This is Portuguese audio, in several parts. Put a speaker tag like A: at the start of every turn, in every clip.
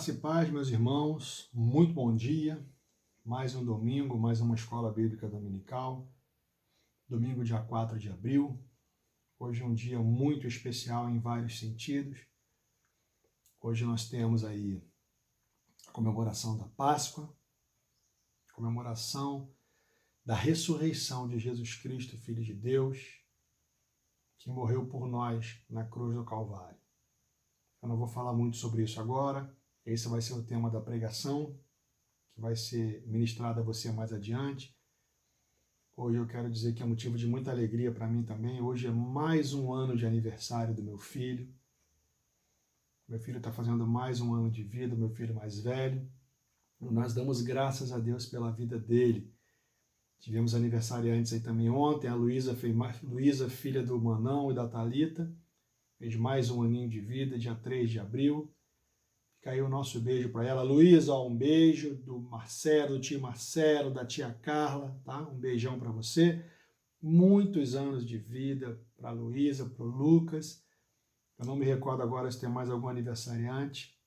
A: Graça e paz, meus irmãos, muito bom dia. Mais um domingo, mais uma escola bíblica dominical. Domingo, dia 4 de abril. Hoje é um dia muito especial em vários sentidos. Hoje nós temos aí a comemoração da Páscoa, a comemoração da ressurreição de Jesus Cristo, Filho de Deus, que morreu por nós na cruz do Calvário. Eu não vou falar muito sobre isso agora. Esse vai ser o tema da pregação, que vai ser ministrado a você mais adiante. Hoje eu quero dizer que é motivo de muita alegria para mim também. Hoje é mais um ano de aniversário do meu filho. Meu filho está fazendo mais um ano de vida, meu filho mais velho. Nós damos graças a Deus pela vida dele. Tivemos aniversariantes aí também ontem. A Luísa, filha do Manão e da Thalita, fez mais um aninho de vida, dia 3 de abril. Fica aí o nosso beijo para ela. Luísa, um beijo do Marcelo, do tio Marcelo, da tia Carla, tá? Um beijão para você. Muitos anos de vida para a Luísa, para o Lucas. Eu não me recordo agora se tem mais algum aniversariante.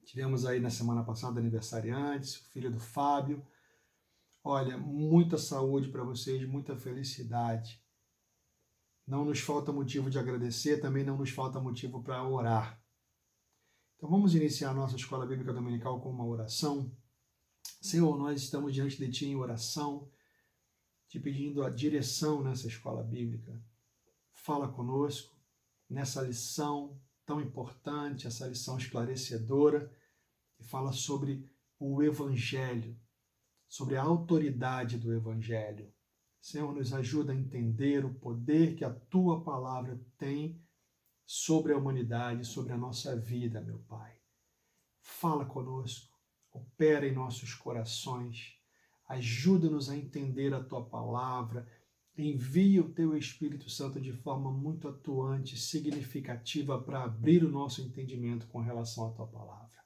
A: Tivemos aí na semana passada aniversariantes, o filho do Fábio. Olha, muita saúde para vocês, muita felicidade. Não nos falta motivo de agradecer, também não nos falta motivo para orar. Então vamos iniciar a nossa Escola Bíblica Dominical com uma oração. Senhor, nós estamos diante de Ti em oração, te pedindo a direção nessa Escola Bíblica. Fala conosco nessa lição tão importante, essa lição esclarecedora, que fala sobre o Evangelho, sobre a autoridade do Evangelho. Senhor, nos ajuda a entender o poder que a Tua Palavra tem sobre a humanidade, sobre a nossa vida, meu Pai. Fala conosco, opera em nossos corações, ajuda-nos a entender a Tua Palavra, envia o Teu Espírito Santo de forma muito atuante, significativa, para abrir o nosso entendimento com relação à Tua Palavra.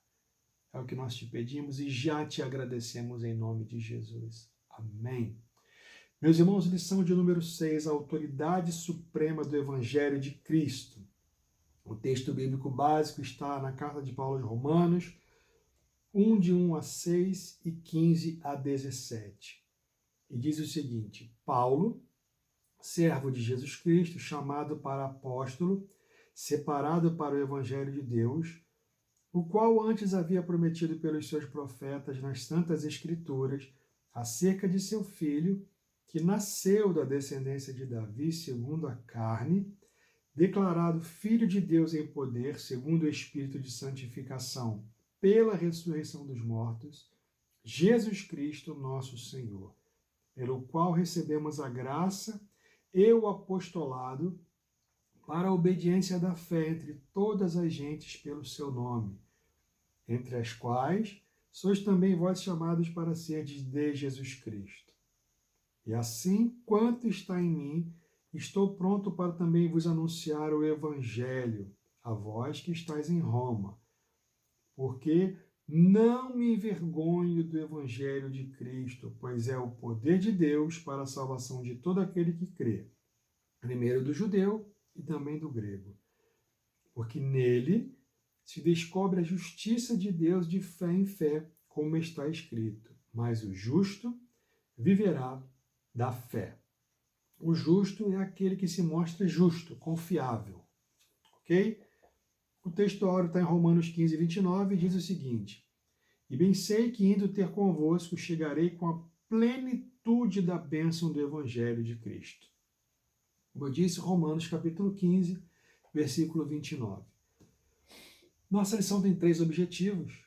A: É o que nós te pedimos e já te agradecemos em nome de Jesus. Amém. Meus irmãos, lição de número 6, a autoridade suprema do Evangelho de Cristo. O texto bíblico básico está na carta de Paulo aos Romanos, 1 de 1 a 6 e 15 a 17. E diz o seguinte: Paulo, servo de Jesus Cristo, chamado para apóstolo, separado para o Evangelho de Deus, o qual antes havia prometido pelos seus profetas nas Santas Escrituras, acerca de seu filho, que nasceu da descendência de Davi segundo a carne, declarado Filho de Deus em poder, segundo o Espírito de santificação, pela ressurreição dos mortos, Jesus Cristo, nosso Senhor, pelo qual recebemos a graça e o apostolado para a obediência da fé entre todas as gentes pelo seu nome, entre as quais sois também vós chamados para serdes de Jesus Cristo. E assim, quanto está em mim, estou pronto para também vos anunciar o Evangelho, a vós que estáis em Roma, porque não me envergonho do Evangelho de Cristo, pois é o poder de Deus para a salvação de todo aquele que crê, primeiro do judeu e também do grego. Porque nele se descobre a justiça de Deus de fé em fé, como está escrito, mas o justo viverá da fé. O justo é aquele que se mostra justo, confiável. Ok? O texto áureo está em Romanos 15, 29 e diz o seguinte: E bem sei que indo ter convosco chegarei com a plenitude da bênção do Evangelho de Cristo. Como eu disse, Romanos capítulo 15, versículo 29. Nossa lição tem 3 objetivos.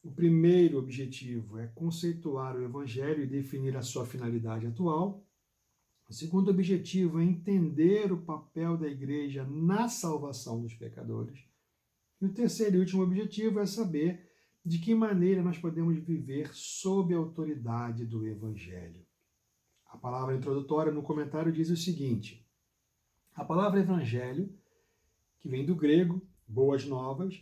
A: O primeiro objetivo é conceituar o Evangelho e definir a sua finalidade atual. O segundo objetivo é entender o papel da igreja na salvação dos pecadores. E o terceiro e último objetivo é saber de que maneira nós podemos viver sob a autoridade do Evangelho. A palavra introdutória no comentário diz o seguinte: a palavra Evangelho, que vem do grego, boas novas,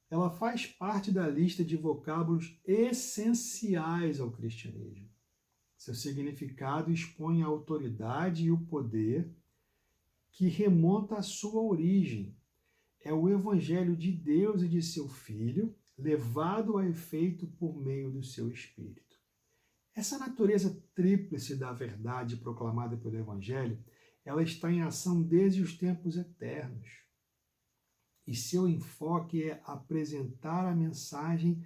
A: ela faz parte da lista de vocábulos essenciais ao cristianismo. Seu significado expõe a autoridade e o poder que remonta à sua origem. É o Evangelho de Deus e de seu Filho, levado a efeito por meio do seu Espírito. Essa natureza tríplice da verdade proclamada pelo Evangelho, ela está em ação desde os tempos eternos. E seu enfoque é apresentar a mensagem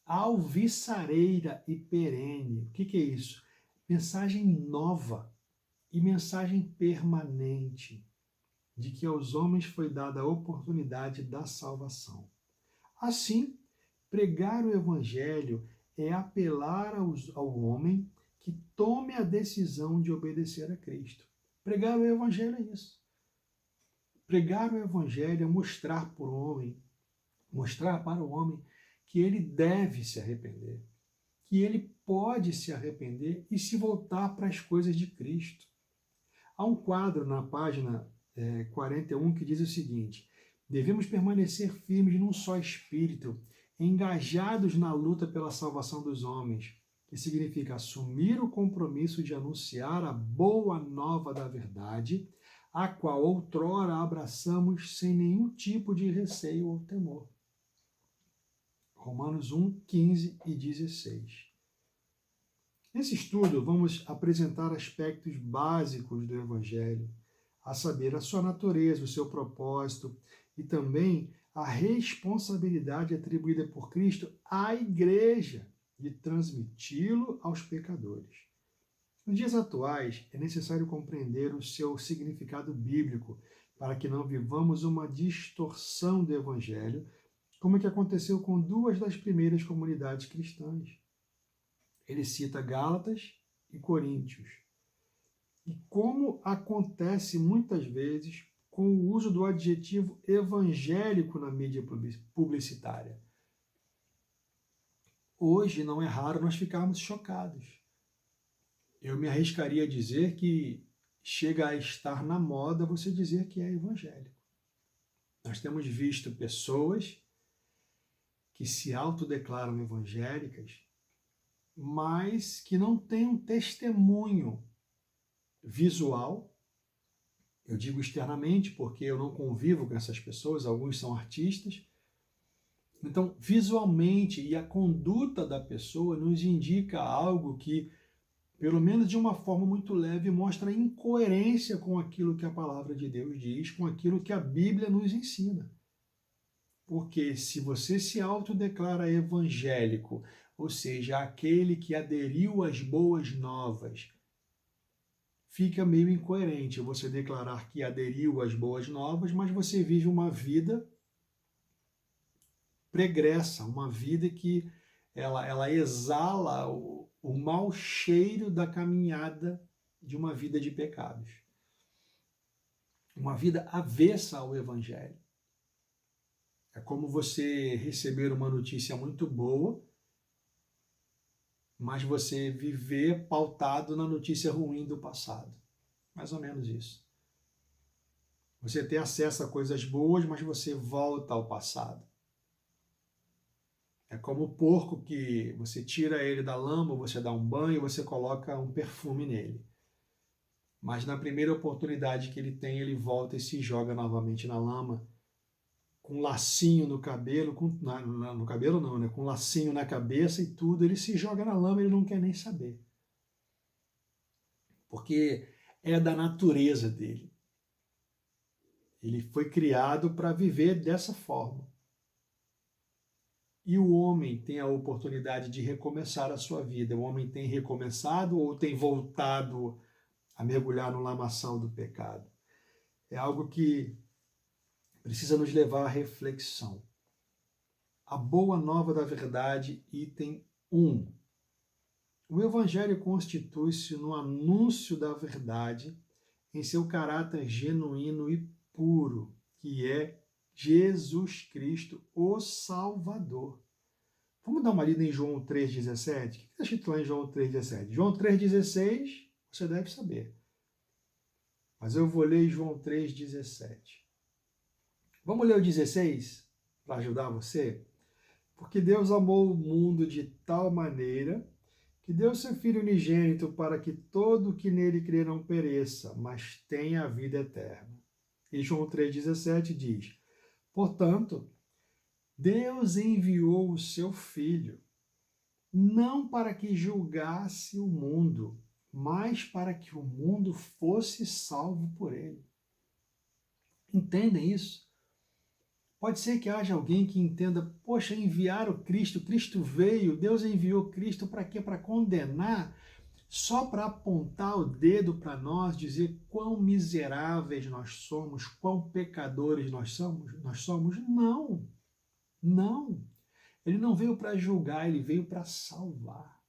A: alvissareira e perene. O que é isso? Mensagem nova e mensagem permanente, de que aos homens foi dada a oportunidade da salvação. Assim, pregar o Evangelho é apelar ao homem que tome a decisão de obedecer a Cristo. Pregar o Evangelho é isso. Pregar o Evangelho é mostrar para o homem que ele deve se arrepender, que ele pode se arrepender e se voltar para as coisas de Cristo. Há um quadro na página 41 que diz o seguinte: devemos permanecer firmes num só espírito, engajados na luta pela salvação dos homens, que significa assumir o compromisso de anunciar a boa nova da verdade, a qual outrora abraçamos sem nenhum tipo de receio ou temor. Romanos 1, 15 e 16. Nesse estudo, vamos apresentar aspectos básicos do Evangelho, a saber, a sua natureza, o seu propósito e também a responsabilidade atribuída por Cristo à Igreja de transmiti-lo aos pecadores. Nos dias atuais, é necessário compreender o seu significado bíblico para que não vivamos uma distorção do Evangelho, como é que aconteceu com duas das primeiras comunidades cristãs. Ele cita Gálatas e Coríntios. E como acontece muitas vezes com o uso do adjetivo evangélico na mídia publicitária. Hoje não é raro nós ficarmos chocados. Eu me arriscaria a dizer que chega a estar na moda você dizer que é evangélico. Nós temos visto pessoas que se autodeclaram evangélicas, mas que não têm um testemunho visual. Eu digo externamente porque eu não convivo com essas pessoas, alguns são artistas. Então, visualmente e a conduta da pessoa nos indica algo que, pelo menos de uma forma muito leve, mostra incoerência com aquilo que a palavra de Deus diz, com aquilo que a Bíblia nos ensina. Porque se você se autodeclara evangélico, ou seja, aquele que aderiu às boas novas, fica meio incoerente você declarar que aderiu às boas novas, mas você vive uma vida pregressa, uma vida que ela exala o mau cheiro da caminhada de uma vida de pecados. Uma vida avessa ao Evangelho. É como você receber uma notícia muito boa, mas você viver pautado na notícia ruim do passado. Mais ou menos isso. Você ter acesso a coisas boas, mas você volta ao passado. É como o porco que você tira ele da lama, você dá um banho, você coloca um perfume nele. Mas na primeira oportunidade que ele tem, ele volta e se joga novamente na lama, com um lacinho no cabelo, no cabelo não, né? Com um lacinho na cabeça e tudo, ele se joga na lama e ele não quer nem saber. Porque é da natureza dele. Ele foi criado para viver dessa forma. E o homem tem a oportunidade de recomeçar a sua vida. O homem tem recomeçado ou tem voltado a mergulhar no lamaçal do pecado? É algo que precisa nos levar à reflexão. A boa nova da verdade, item 1. O Evangelho constitui-se no anúncio da verdade em seu caráter genuíno e puro, que é Jesus Cristo, o Salvador. Vamos dar uma lida em João 3,17? O que está escrito lá em João 3,17? João 3,16, você deve saber. Mas eu vou ler João 3,17. Vamos ler o 16 para ajudar você? Porque Deus amou o mundo de tal maneira que deu seu Filho unigênito para que todo que nele crê não pereça, mas tenha a vida eterna. E João 3,17 diz: portanto, Deus enviou o seu Filho, não para que julgasse o mundo, mas para que o mundo fosse salvo por ele. Entendem isso? Pode ser que haja alguém que entenda, poxa, enviaram Cristo, Cristo veio, Deus enviou Cristo para quê? Para condenar? Só para apontar o dedo para nós, dizer quão miseráveis nós somos, quão pecadores nós somos? Não, não. Ele não veio para julgar, ele veio para salvar.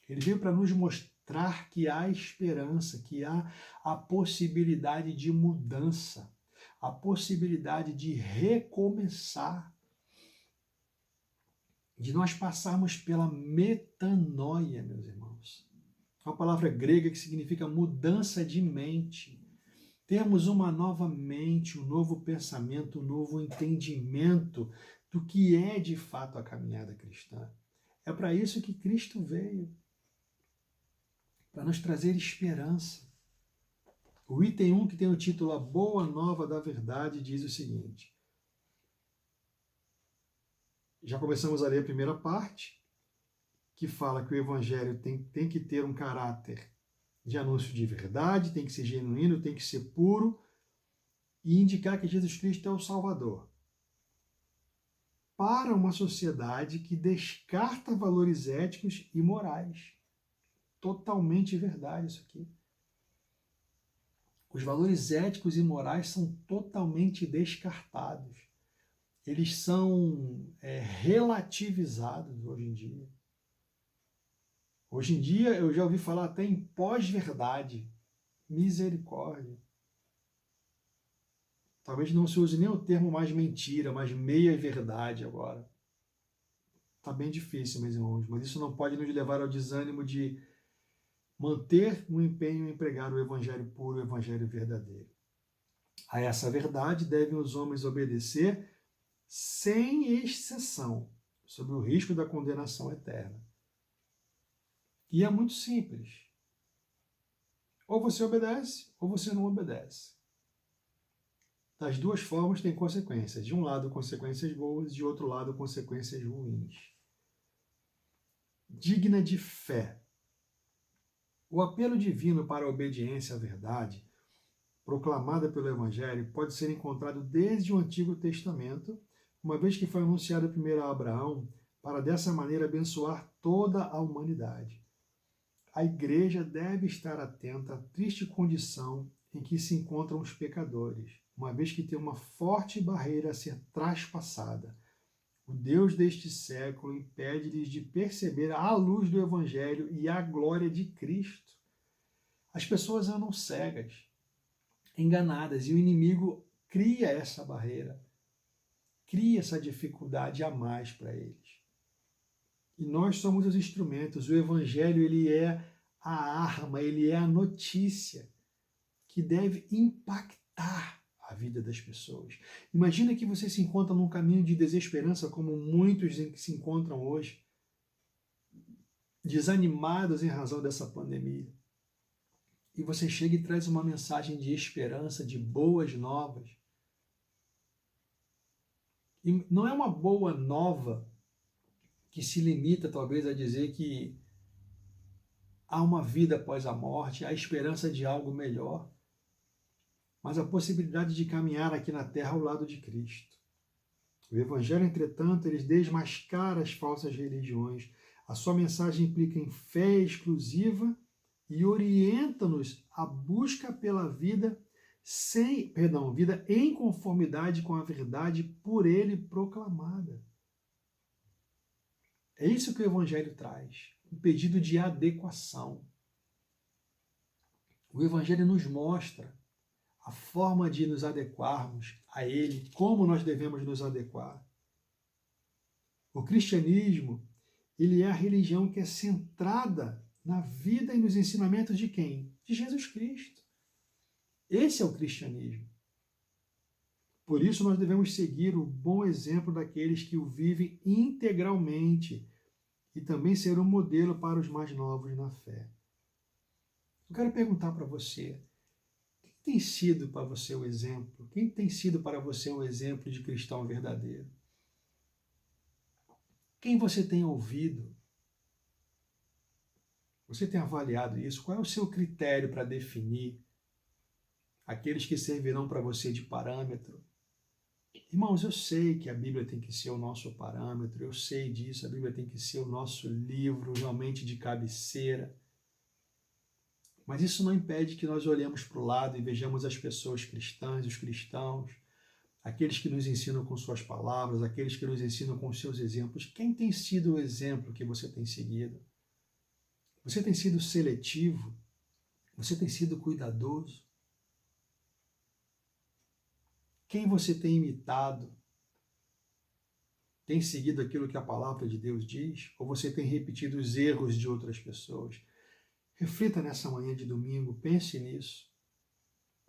A: Ele veio para nos mostrar que há esperança, que há a possibilidade de mudança, a possibilidade de recomeçar, de nós passarmos pela metanoia, meus irmãos. É uma palavra grega que significa mudança de mente. Termos uma nova mente, um novo pensamento, um novo entendimento do que é de fato a caminhada cristã. É para isso que Cristo veio, para nos trazer esperança. O item 1, que tem o título A Boa Nova da Verdade, diz o seguinte. Já começamos a ler a primeira parte, que fala que o evangelho tem que ter um caráter de anúncio de verdade, tem que ser genuíno, tem que ser puro e indicar que Jesus Cristo é o Salvador. Para uma sociedade que descarta valores éticos e morais. Totalmente verdade isso aqui. Os valores éticos e morais são totalmente descartados. Eles são relativizados hoje em dia. Hoje em dia eu já ouvi falar até em pós-verdade. Misericórdia. Talvez não se use nem o termo mais mentira, mas meia-verdade agora. Está bem difícil, meus irmãos, mas isso não pode nos levar ao desânimo de manter um empenho em pregar o evangelho puro, o evangelho verdadeiro. A essa verdade devem os homens obedecer sem exceção, sob o risco da condenação eterna. E é muito simples. Ou você obedece, ou você não obedece. Das duas formas tem consequências. De um lado, consequências boas, de outro lado, consequências ruins. Digna de fé. O apelo divino para a obediência à verdade, proclamada pelo Evangelho, pode ser encontrado desde o Antigo Testamento, uma vez que foi anunciado primeiro a Abraão, para dessa maneira abençoar toda a humanidade. A igreja deve estar atenta à triste condição em que se encontram os pecadores, uma vez que tem uma forte barreira a ser traspassada. O Deus deste século impede-lhes de perceber a luz do Evangelho e a glória de Cristo. As pessoas andam cegas, enganadas, e o inimigo cria essa barreira, cria essa dificuldade a mais para eles. E nós somos os instrumentos. O Evangelho, ele é a arma, ele é a notícia que deve impactar a vida das pessoas. Imagina que você se encontra num caminho de desesperança, como muitos se encontram hoje, desanimados em razão dessa pandemia. E você chega e traz uma mensagem de esperança, de boas novas. E não é uma boa nova que se limita talvez a dizer que há uma vida após a morte, há esperança de algo melhor, mas a possibilidade de caminhar aqui na terra ao lado de Cristo. O Evangelho, entretanto, ele desmascara as falsas religiões. A sua mensagem implica em fé exclusiva e orienta-nos à busca pela vida vida em conformidade com a verdade por ele proclamada. É isso que o Evangelho traz, um pedido de adequação. O Evangelho nos mostra a forma de nos adequarmos a ele, como nós devemos nos adequar. O cristianismo, ele é a religião que é centrada na vida e nos ensinamentos de quem? De Jesus Cristo. Esse é o cristianismo. Por isso nós devemos seguir o bom exemplo daqueles que o vivem integralmente e também ser um modelo para os mais novos na fé. Eu quero perguntar para você, quem tem sido para você o exemplo? Quem tem sido para você o exemplo de cristão verdadeiro? Quem você tem ouvido? Você tem avaliado isso? Qual é o seu critério para definir aqueles que servirão para você de parâmetro? Irmãos, eu sei que a Bíblia tem que ser o nosso parâmetro, eu sei disso, a Bíblia tem que ser o nosso livro realmente de cabeceira. Mas isso não impede que nós olhemos para o lado e vejamos as pessoas cristãs, os cristãos, aqueles que nos ensinam com suas palavras, aqueles que nos ensinam com seus exemplos. Quem tem sido o exemplo que você tem seguido? Você tem sido seletivo? Você tem sido cuidadoso? Quem você tem imitado? Tem seguido aquilo que a palavra de Deus diz? Ou você tem repetido os erros de outras pessoas? Reflita nessa manhã de domingo, pense nisso.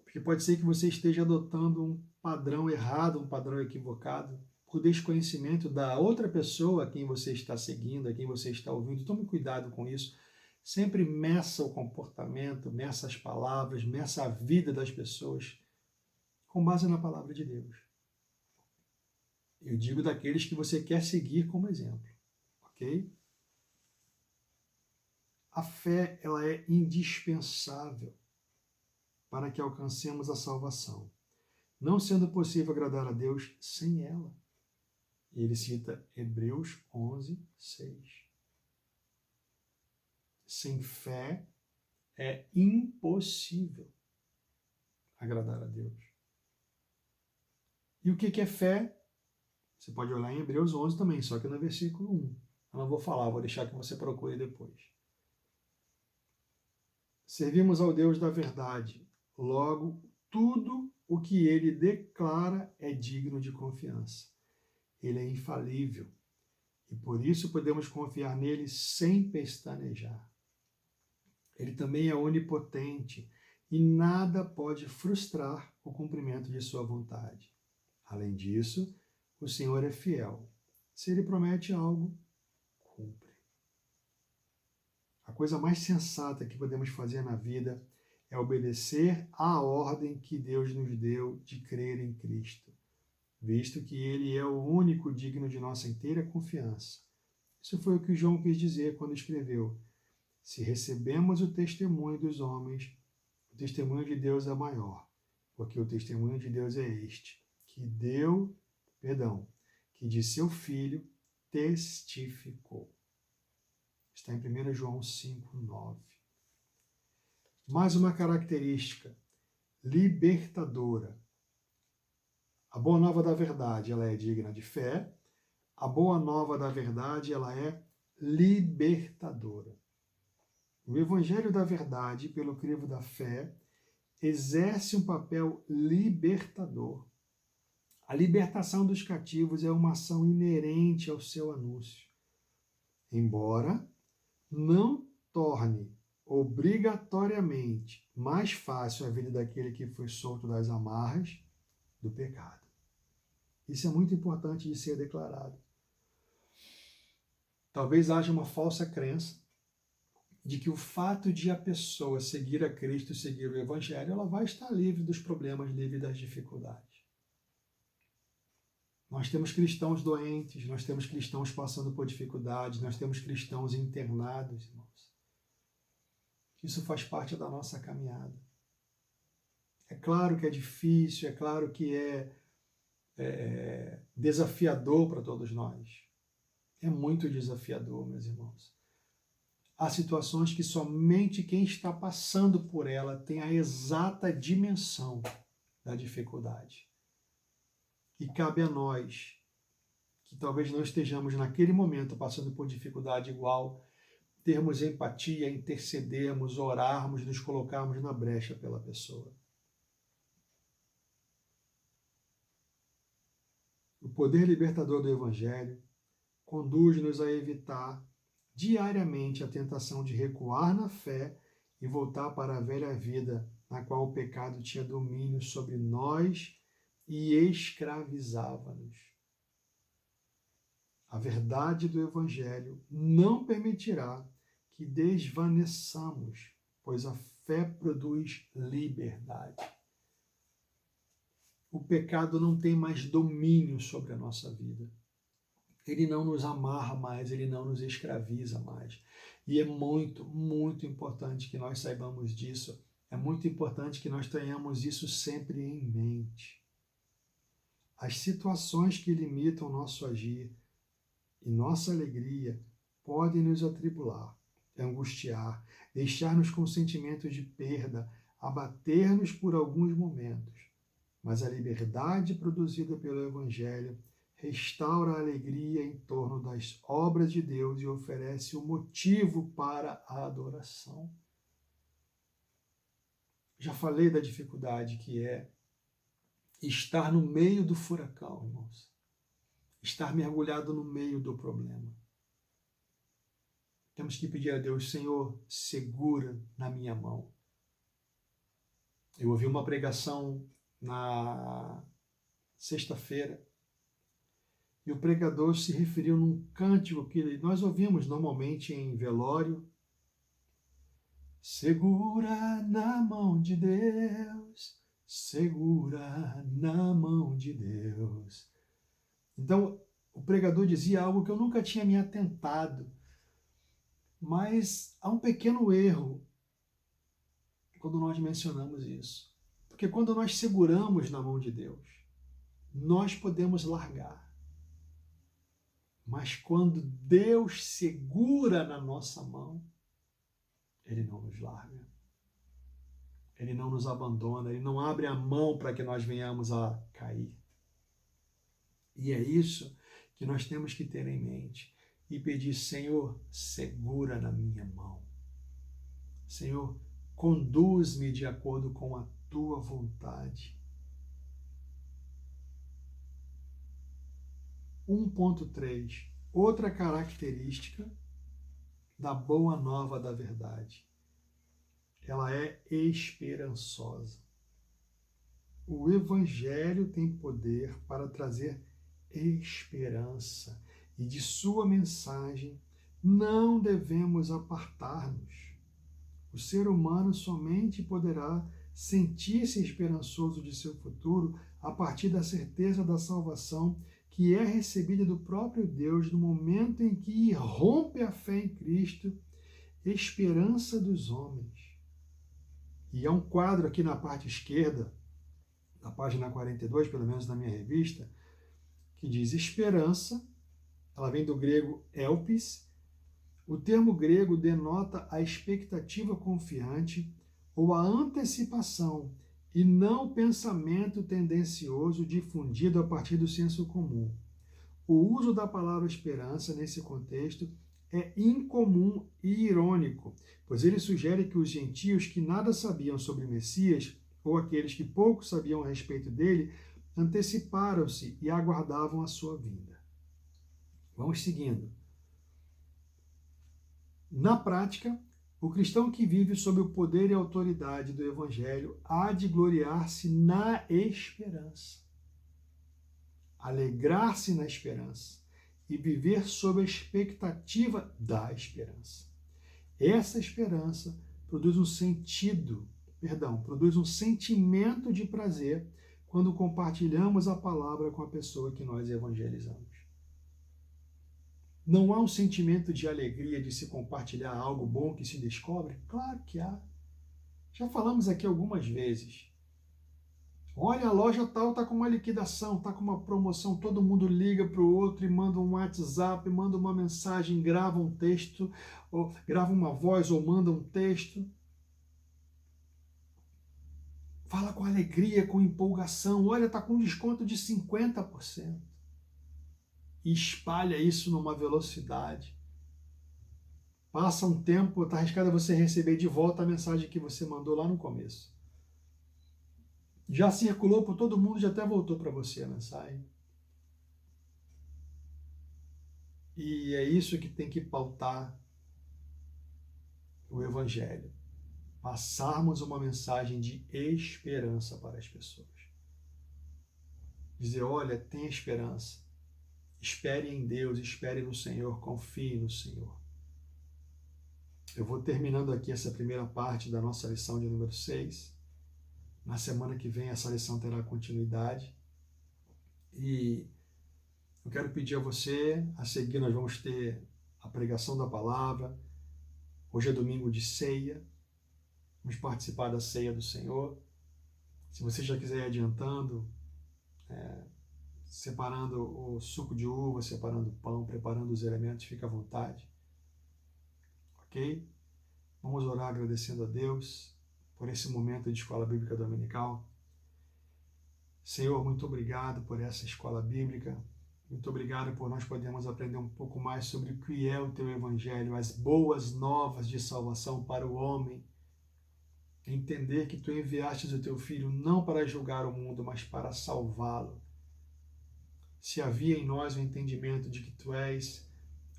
A: Porque pode ser que você esteja adotando um padrão errado, um padrão equivocado, por desconhecimento da outra pessoa a quem você está seguindo, a quem você está ouvindo. Tome cuidado com isso. Sempre meça o comportamento, meça as palavras, meça a vida das pessoas com base na palavra de Deus. Eu digo daqueles que você quer seguir como exemplo, ok? A fé, ela é indispensável para que alcancemos a salvação, não sendo possível agradar a Deus sem ela. E ele cita Hebreus 11, 6. Sem fé é impossível agradar a Deus. E o que é fé? Você pode olhar em Hebreus 11 também, só que no versículo 1. Eu não vou falar, vou deixar que você procure depois. Servimos ao Deus da verdade, logo, tudo o que ele declara é digno de confiança. Ele é infalível e por isso podemos confiar nele sem pestanejar. Ele também é onipotente e nada pode frustrar o cumprimento de sua vontade. Além disso, o Senhor é fiel. Se ele promete algo, cumpre. A coisa mais sensata que podemos fazer na vida é obedecer à ordem que Deus nos deu de crer em Cristo, visto que ele é o único digno de nossa inteira confiança. Isso foi o que João quis dizer quando escreveu: se recebemos o testemunho dos homens, o testemunho de Deus é maior, porque o testemunho de Deus é este, que de seu Filho testificou. Está em 1 João 5, 9. Mais uma característica libertadora. A boa nova da verdade, ela é digna de fé. A boa nova da verdade, ela é libertadora. O Evangelho da verdade, pelo crivo da fé, exerce um papel libertador. A libertação dos cativos é uma ação inerente ao seu anúncio, embora não torne obrigatoriamente mais fácil a vida daquele que foi solto das amarras do pecado. Isso é muito importante de ser declarado. Talvez haja uma falsa crença de que o fato de a pessoa seguir a Cristo, seguir o Evangelho, ela vai estar livre dos problemas, livre das dificuldades. Nós temos cristãos doentes, nós temos cristãos passando por dificuldades, nós temos cristãos internados, irmãos. Isso faz parte da nossa caminhada. É claro que é difícil, é claro que é desafiador para todos nós. É muito desafiador, meus irmãos. Há situações que somente quem está passando por ela tem a exata dimensão da dificuldade. E cabe a nós, que talvez não estejamos naquele momento passando por dificuldade igual, termos empatia, intercedermos, orarmos, nos colocarmos na brecha pela pessoa. O poder libertador do Evangelho conduz-nos a evitar diariamente a tentação de recuar na fé e voltar para a velha vida na qual o pecado tinha domínio sobre nós e escravizava-nos. A verdade do Evangelho não permitirá que desvaneçamos, pois a fé produz liberdade. O pecado não tem mais domínio sobre a nossa vida. Ele não nos amarra mais, ele não nos escraviza mais. E é muito, muito importante que nós saibamos disso. É muito importante que nós tenhamos isso sempre em mente. As situações que limitam nosso agir e nossa alegria podem nos atribular, angustiar, deixar-nos com sentimentos de perda, abater-nos por alguns momentos. Mas a liberdade produzida pelo Evangelho restaura a alegria em torno das obras de Deus e oferece o motivo para a adoração. Já falei da dificuldade que é estar no meio do furacão, irmãos. Estar mergulhado no meio do problema. Temos que pedir a Deus, Senhor, segura na minha mão. Eu ouvi uma pregação na sexta-feira e o pregador se referiu num cântico que nós ouvimos normalmente em velório. Segura na mão de Deus, segura na mão de Deus. Então, o pregador dizia algo que eu nunca tinha me atentado, mas há um pequeno erro quando nós mencionamos isso. Porque quando nós seguramos na mão de Deus, nós podemos largar. Mas quando Deus segura na nossa mão, Ele não nos larga. Ele não nos abandona, Ele não abre a mão para que nós venhamos a cair. E é isso que nós temos que ter em mente e pedir, Senhor, segura na minha mão. Senhor, conduz-me de acordo com a tua vontade. 1.3. Outra característica da boa nova da verdade. Ela é esperançosa. O Evangelho tem poder para trazer esperança e de sua mensagem não devemos apartar-nos. O ser humano somente poderá sentir-se esperançoso de seu futuro a partir da certeza da salvação que é recebida do próprio Deus no momento em que irrompe a fé em Cristo, esperança dos homens. E há um quadro aqui na parte esquerda, na página 42, pelo menos na minha revista, que diz esperança, ela vem do grego elpis. O termo grego denota a expectativa confiante ou a antecipação e não o pensamento tendencioso difundido a partir do senso comum. O uso da palavra esperança nesse contexto é incomum e irônico, pois ele sugere que os gentios que nada sabiam sobre o Messias, ou aqueles que pouco sabiam a respeito dele, anteciparam-se e aguardavam a sua vinda. Vamos seguindo. Na prática, o cristão que vive sob o poder e autoridade do Evangelho há de gloriar-se na esperança, alegrar-se na esperança e viver sob a expectativa da esperança. Essa esperança produz um sentimento de prazer quando compartilhamos a palavra com a pessoa que nós evangelizamos. Não há um sentimento de alegria de se compartilhar algo bom que se descobre? Claro que há. Já falamos aqui algumas vezes. Olha, a loja tal está com uma liquidação, está com uma promoção, todo mundo liga para o outro e manda um WhatsApp, manda uma mensagem, grava um texto, ou grava uma voz ou manda um texto. Fala com alegria, com empolgação. Olha, está com desconto de 50%. E espalha isso numa velocidade. Passa um tempo, está arriscado você receber de volta a mensagem que você mandou lá no começo. Já circulou por todo mundo, já até voltou para você a mensagem. E é isso que tem que pautar o Evangelho. Passarmos uma mensagem de esperança para as pessoas. Dizer, olha, tenha esperança. Espere em Deus, espere no Senhor, confie no Senhor. Eu vou terminando aqui essa primeira parte da nossa lição de número 6. Na semana que vem essa lição terá continuidade. E Eu quero pedir a você, a seguir nós vamos ter a pregação da palavra. Hoje é domingo de ceia, vamos participar da ceia do Senhor. Se você já quiser ir adiantando, separando o suco de uva, separando o pão, preparando os elementos, fica à vontade. Ok? Vamos orar agradecendo a Deus por esse momento de escola bíblica dominical. Senhor, muito obrigado por essa escola bíblica. Muito obrigado por nós podermos aprender um pouco mais sobre o que é o Teu Evangelho, as boas novas de salvação para o homem. Entender que Tu enviaste o Teu Filho não para julgar o mundo, mas para salvá-lo. Se havia em nós o entendimento de que Tu és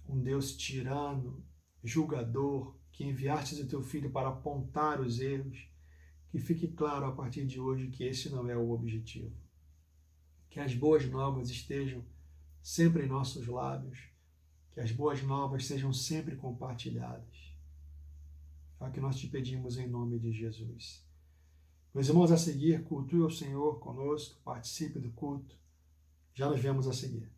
A: um Deus tirano, julgador, que enviaste o Teu Filho para apontar os erros, que fique claro a partir de hoje que esse não é o objetivo. Que as boas novas estejam sempre em nossos lábios, que as boas novas sejam sempre compartilhadas. É o que nós te pedimos em nome de Jesus. Meus irmãos, a seguir, cultue o Senhor conosco, participe do culto. Já nos vemos a seguir.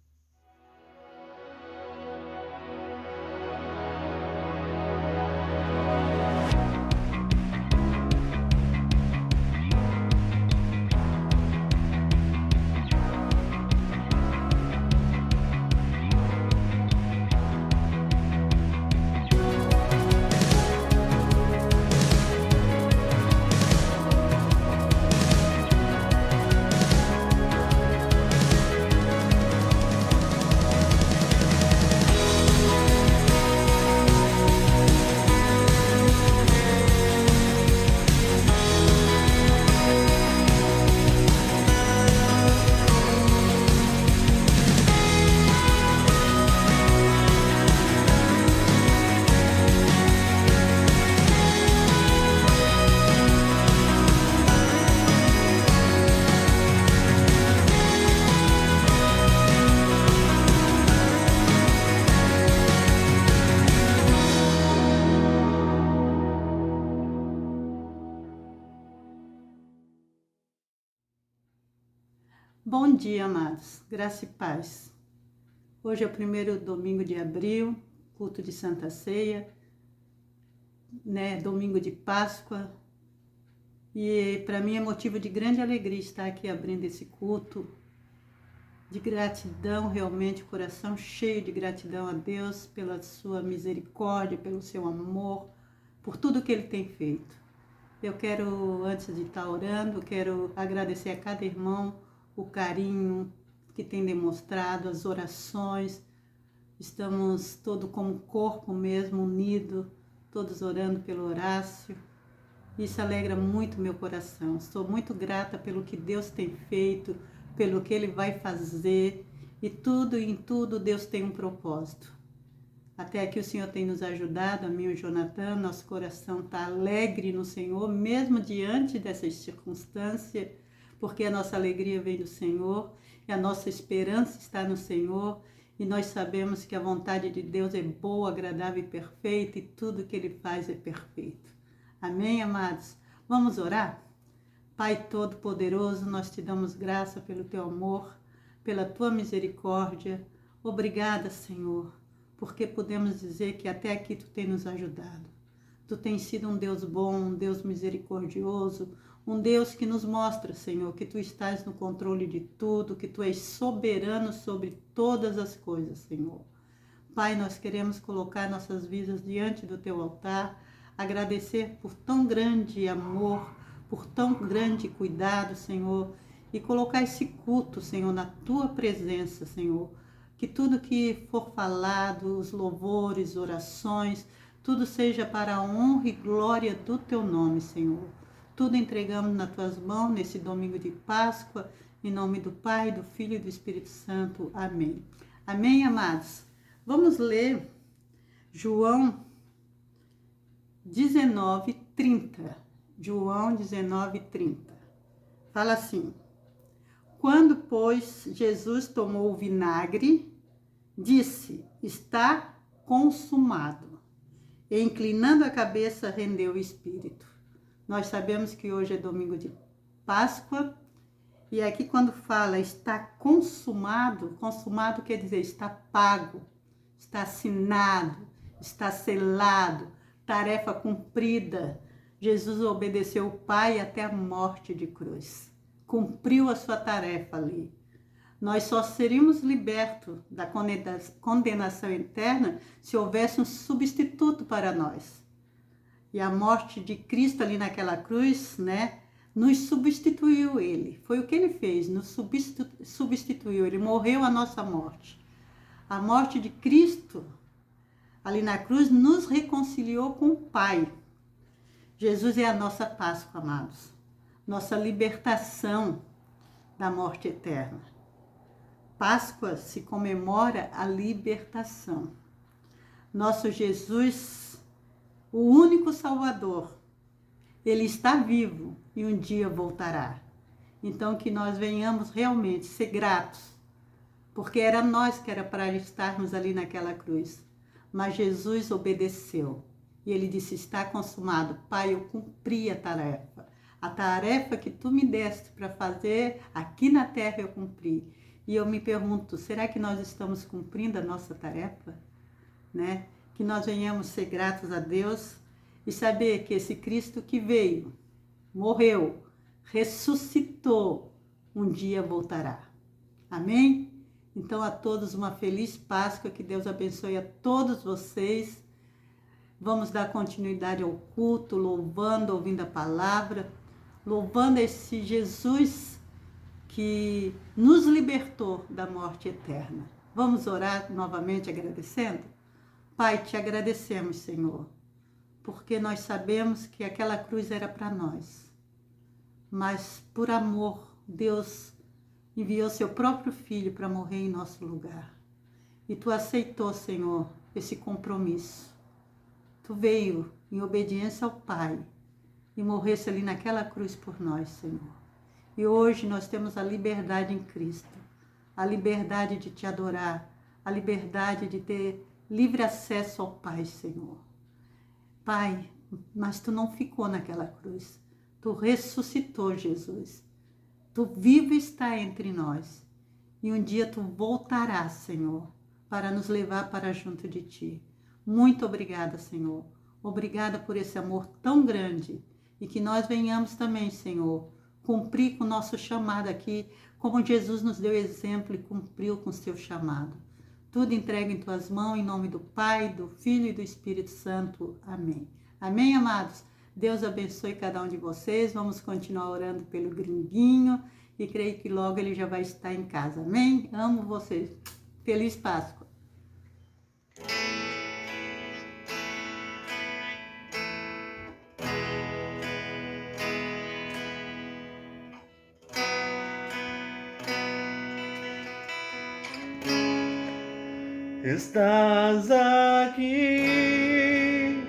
B: Bom dia, amados. Graça e paz. Hoje é o primeiro domingo de abril, culto de Santa Ceia, domingo de Páscoa. E para mim é motivo de grande alegria estar aqui abrindo esse culto, de gratidão, realmente, coração cheio de gratidão a Deus pela sua misericórdia, pelo seu amor, por tudo que Ele tem feito. Eu quero, antes de estar orando, quero agradecer a cada irmão o carinho que tem demonstrado, as orações. Estamos todos como corpo mesmo, unido, todos orando pelo Horácio. Isso alegra muito meu coração. Estou muito grata pelo que Deus tem feito, pelo que Ele vai fazer. E tudo, em tudo, Deus tem um propósito. Até aqui o Senhor tem nos ajudado, a mim e o Jonathan. Nosso coração está alegre no Senhor, mesmo diante dessas circunstâncias, porque a nossa alegria vem do Senhor, e a nossa esperança está no Senhor, e nós sabemos que a vontade de Deus é boa, agradável e perfeita, e tudo que Ele faz é perfeito. Amém, amados? Vamos orar? Pai Todo-Poderoso, nós te damos graça pelo Teu amor, pela Tua misericórdia. Obrigada, Senhor, porque podemos dizer que até aqui Tu tem nos ajudado. Tu tens sido um Deus bom, um Deus misericordioso, um Deus que nos mostra, Senhor, que Tu estás no controle de tudo, que Tu és soberano sobre todas as coisas, Senhor. Pai, nós queremos colocar nossas vidas diante do Teu altar, agradecer por tão grande amor, por tão grande cuidado, Senhor, e colocar esse culto, Senhor, na Tua presença, Senhor. Que tudo que for falado, os louvores, orações, tudo seja para a honra e glória do Teu nome, Senhor. Tudo entregamos nas Tuas mãos nesse domingo de Páscoa, em nome do Pai, do Filho e do Espírito Santo. Amém. Amém, amados? Vamos ler João 19:30. João 19:30. Fala assim: Quando, pois, Jesus tomou o vinagre, disse: Está consumado. E, inclinando a cabeça, rendeu o espírito. Nós sabemos que hoje é domingo de Páscoa E aqui quando fala está consumado, consumado quer dizer está pago, está assinado, está selado, tarefa cumprida. Jesus obedeceu o Pai até a morte de cruz. Cumpriu a sua tarefa ali. Nós só seríamos libertos da condenação eterna se houvesse um substituto para nós. E a morte de Cristo ali naquela cruz, né, nos substituiu ele. Foi o que ele fez, nos substituiu. Ele morreu a nossa morte. A morte de Cristo ali na cruz nos reconciliou com o Pai. Jesus é a nossa Páscoa, amados. Nossa libertação da morte eterna. Páscoa se comemora a libertação. Nosso Jesus, o único Salvador, ele está vivo e um dia voltará. Então que nós venhamos realmente ser gratos, porque era nós que era para estarmos ali naquela cruz. Mas Jesus obedeceu e ele disse, está consumado. Pai, eu cumpri a tarefa. A tarefa que tu me deste para fazer aqui na terra eu cumpri. E eu me pergunto, será que nós estamos cumprindo a nossa tarefa? Né? Que nós venhamos ser gratos a Deus e saber que esse Cristo que veio, morreu, ressuscitou, um dia voltará. Amém? Então a todos uma feliz Páscoa, que Deus abençoe a todos vocês. Vamos dar continuidade ao culto, louvando, ouvindo a palavra, louvando esse Jesus que nos libertou da morte eterna. Vamos orar novamente agradecendo? Pai, te agradecemos, Senhor, porque nós sabemos que aquela cruz era para nós. Mas por amor, Deus enviou seu próprio Filho para morrer em nosso lugar. E tu aceitou, Senhor, esse compromisso. Tu veio em obediência ao Pai e morresse ali naquela cruz por nós, Senhor. E hoje nós temos a liberdade em Cristo, a liberdade de te adorar, a liberdade de ter livre acesso ao Pai, Senhor. Pai, mas tu não ficou naquela cruz, tu ressuscitou, Jesus. Tu vivo está entre nós e um dia tu voltarás, Senhor, para nos levar para junto de ti. Muito obrigada, Senhor. Obrigada por esse amor tão grande e que nós venhamos também, Senhor, cumprir com o nosso chamado aqui, como Jesus nos deu exemplo e cumpriu com o seu chamado. Tudo entregue em tuas mãos, em nome do Pai, do Filho e do Espírito Santo. Amém. Amém, amados? Deus abençoe cada um de vocês. Vamos continuar orando pelo gringuinho e creio que logo ele já vai estar em casa. Amém? Amo vocês. Feliz Páscoa.
C: Estás aqui,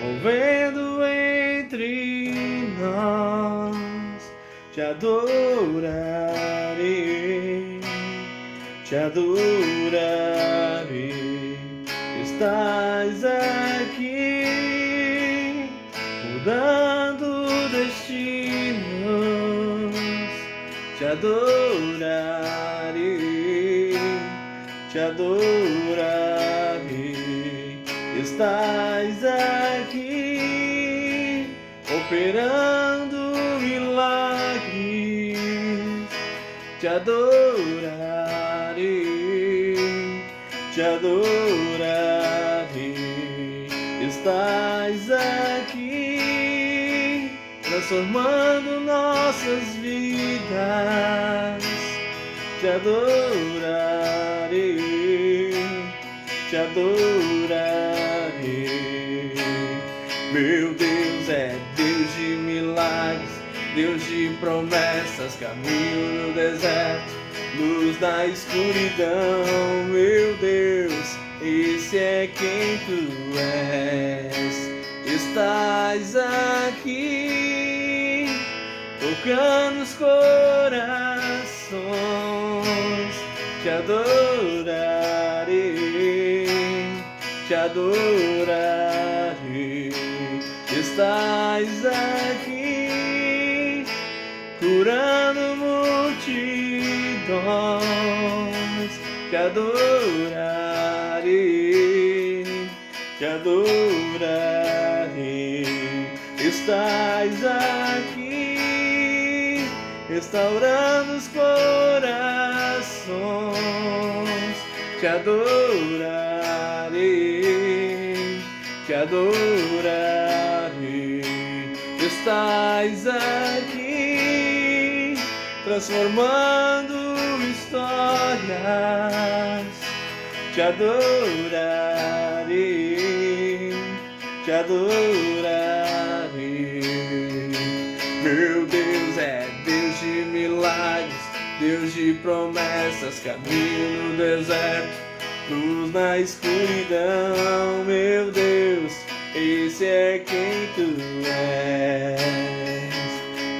C: movendo entre nós, te adorarei, te adorarei. Estás aqui, mudando destinos, te adorarei, te adorarei. Estás aqui, operando milagres, te adorarei, te adorarei. Estás aqui, transformando nossas vidas, te adorarei, te adorarei. Meu Deus é Deus de milagres, Deus de promessas, caminho no deserto, luz na escuridão. Meu Deus, esse é quem tu és. Estás aqui, tocando os corações, te adorarei, te adorarei. Estás aqui, curando multidões, sons, te adorarei, te adorarei. Estás aqui, restaurando os corações, te adorarei, te adorarei. Estás aqui, transformando histórias, te adorarei, te adorarei. Meu Deus é Deus de milagres, Deus de promessas, caminho no deserto, luz na escuridão. Meu Deus, esse é quem tu és.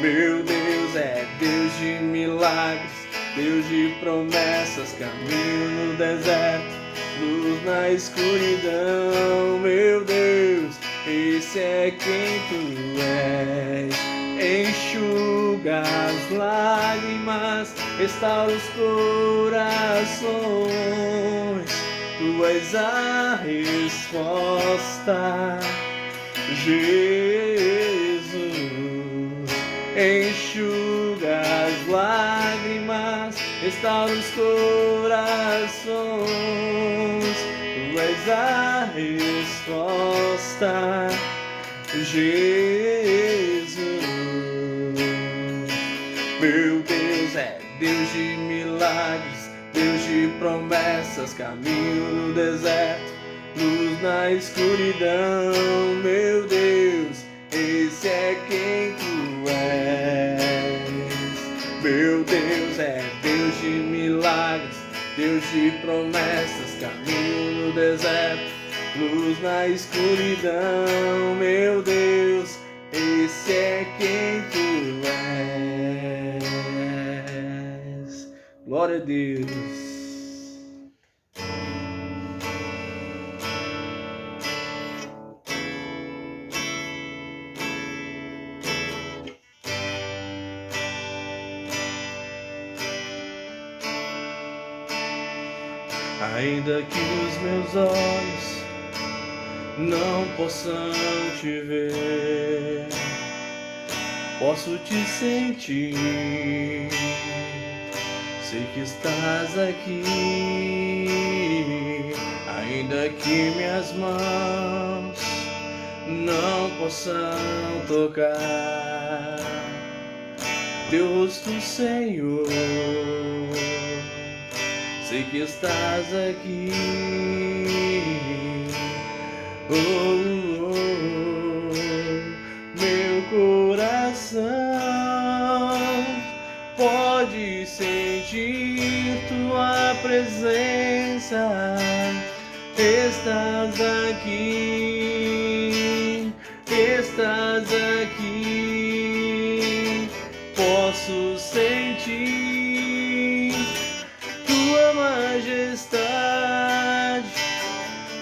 C: Meu Deus é Deus de milagres, Deus de promessas, caminho no deserto, luz na escuridão. Meu Deus, esse é quem tu és. Enxuga as lágrimas, restaura os corações, tu és a resposta, Jesus. Enxuga as lágrimas, restaura os corações, tu és a resposta, Jesus. Meu Deus é Deus de milagres, Deus de promessas, caminho no deserto, luz na escuridão. Meu Deus, esse é quem tu és. Meu Deus é Deus de milagres, Deus de promessas, caminho no deserto, luz na escuridão. Meu Deus, esse é quem tu és. Glória a Deus. Ainda que os meus olhos não possam te ver, posso te sentir, sei que estás aqui. Ainda que minhas mãos não possam tocar teu rosto, Senhor, sei que estás aqui. Oh, oh, oh, meu coração pode sentir tua presença. Estás aqui, estás aqui. Posso sentir tua majestade.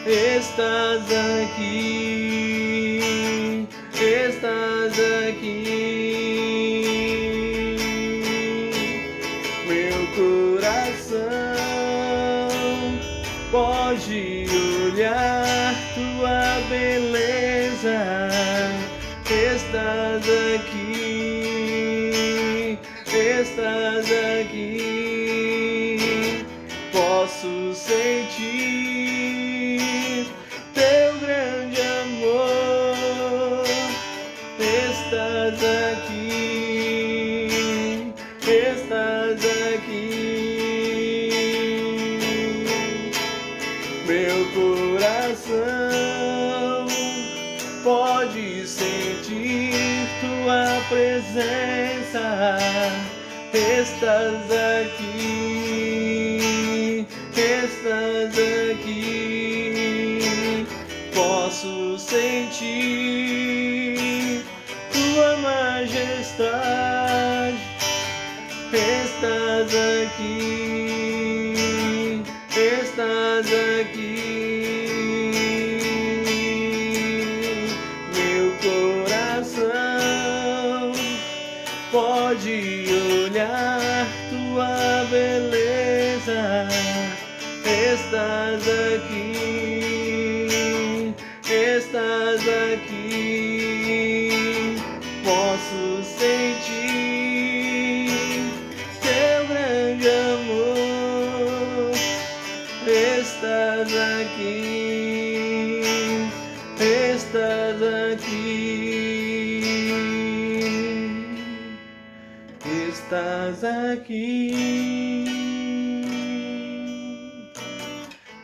C: Estás aqui, estás aqui. Meu coração pode olhar tua beleza. Estás aqui, estás aqui. Posso sentir teu grande amor. Estás aqui, estás aqui. Meu coração pode sentir tua presença. Estás aqui, estás aqui. Posso sentir tua majestade. Estás aqui, estás aqui. Meu coração pode olhar tua beleza. estás aqui, posso sentir teu grande amor. Estás aqui, estás aqui, estás aqui,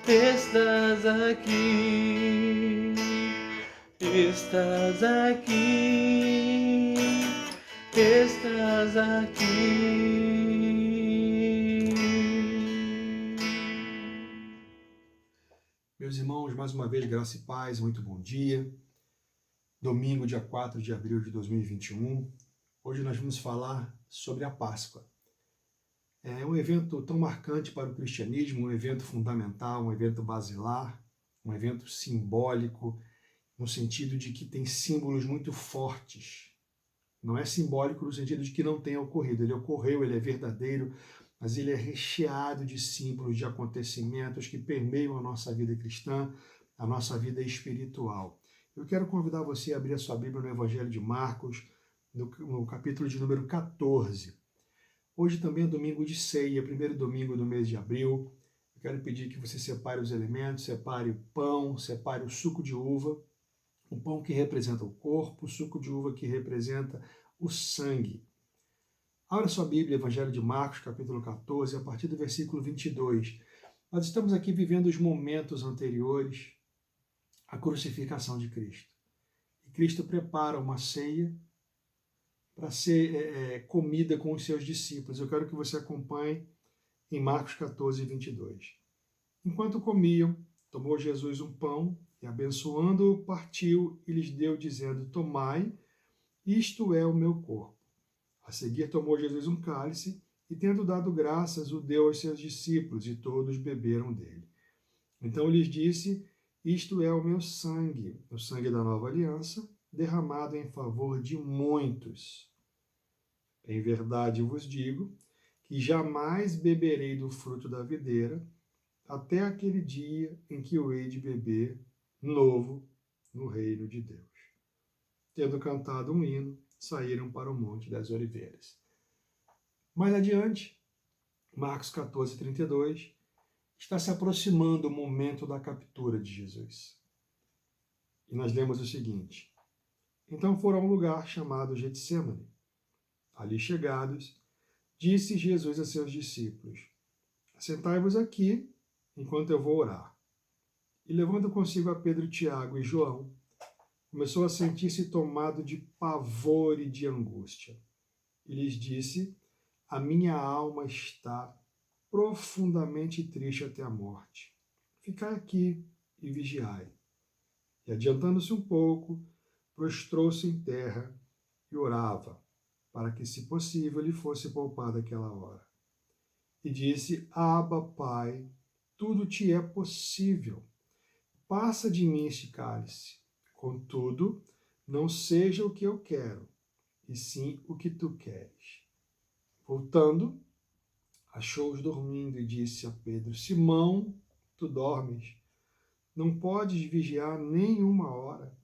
C: estás aqui, estás aqui, estás aqui.
A: Meus irmãos, mais uma vez, graça e paz, muito bom dia. Domingo, dia 4 de abril de 2021. Hoje nós vamos falar sobre a Páscoa. É um evento tão marcante para o cristianismo, um evento fundamental, um evento basilar, um evento simbólico, no sentido de que tem símbolos muito fortes. Não é simbólico no sentido de que não tenha ocorrido. Ele ocorreu, ele é verdadeiro, mas ele é recheado de símbolos, de acontecimentos que permeiam a nossa vida cristã, a nossa vida espiritual. Eu quero convidar você a abrir a sua Bíblia no Evangelho de Marcos, no capítulo de número 14. Hoje também é domingo de ceia, primeiro domingo do mês de abril. Eu quero pedir que você separe os elementos, separe o pão, separe o suco de uva, o pão que representa o corpo, o suco de uva que representa o sangue. Abra sua Bíblia, Evangelho de Marcos, capítulo 14, a partir do versículo 22. Nós estamos aqui vivendo os momentos anteriores à crucificação de Cristo. E Cristo prepara uma ceia para ser comida com os seus discípulos. Eu quero que você acompanhe em Marcos 14, 22. Enquanto comiam, tomou Jesus um pão e, abençoando-o, partiu e lhes deu, dizendo: tomai, isto é o meu corpo. A seguir tomou Jesus um cálice e, tendo dado graças, o deu aos seus discípulos, e todos beberam dele. Então lhes disse: isto é o meu sangue, o sangue da nova aliança, derramado em favor de muitos. Em verdade vos digo que jamais beberei do fruto da videira, até aquele dia em que eu hei de beber novo no reino de Deus. Tendo cantado um hino, saíram para o Monte das Oliveiras. Mais adiante, Marcos 14, 32, está se aproximando o momento da captura de Jesus. E nós lemos o seguinte: então foram a um lugar chamado Getsêmani. Ali chegados, disse Jesus a seus discípulos: assentai-vos aqui, enquanto eu vou orar. E levando consigo a Pedro, Tiago e João, começou a sentir-se tomado de pavor e de angústia. E lhes disse: a minha alma está profundamente triste até a morte. Ficai aqui e vigiai. E adiantando-se um pouco, prostrou-se em terra e orava, para que, se possível, lhe fosse poupada aquela hora. E disse: Abba, Pai, tudo te é possível. Passa de mim este cálice. Contudo, não seja o que eu quero, e sim o que tu queres. Voltando, achou-os dormindo e disse a Pedro: Simão, tu dormes? Não podes vigiar nem uma hora?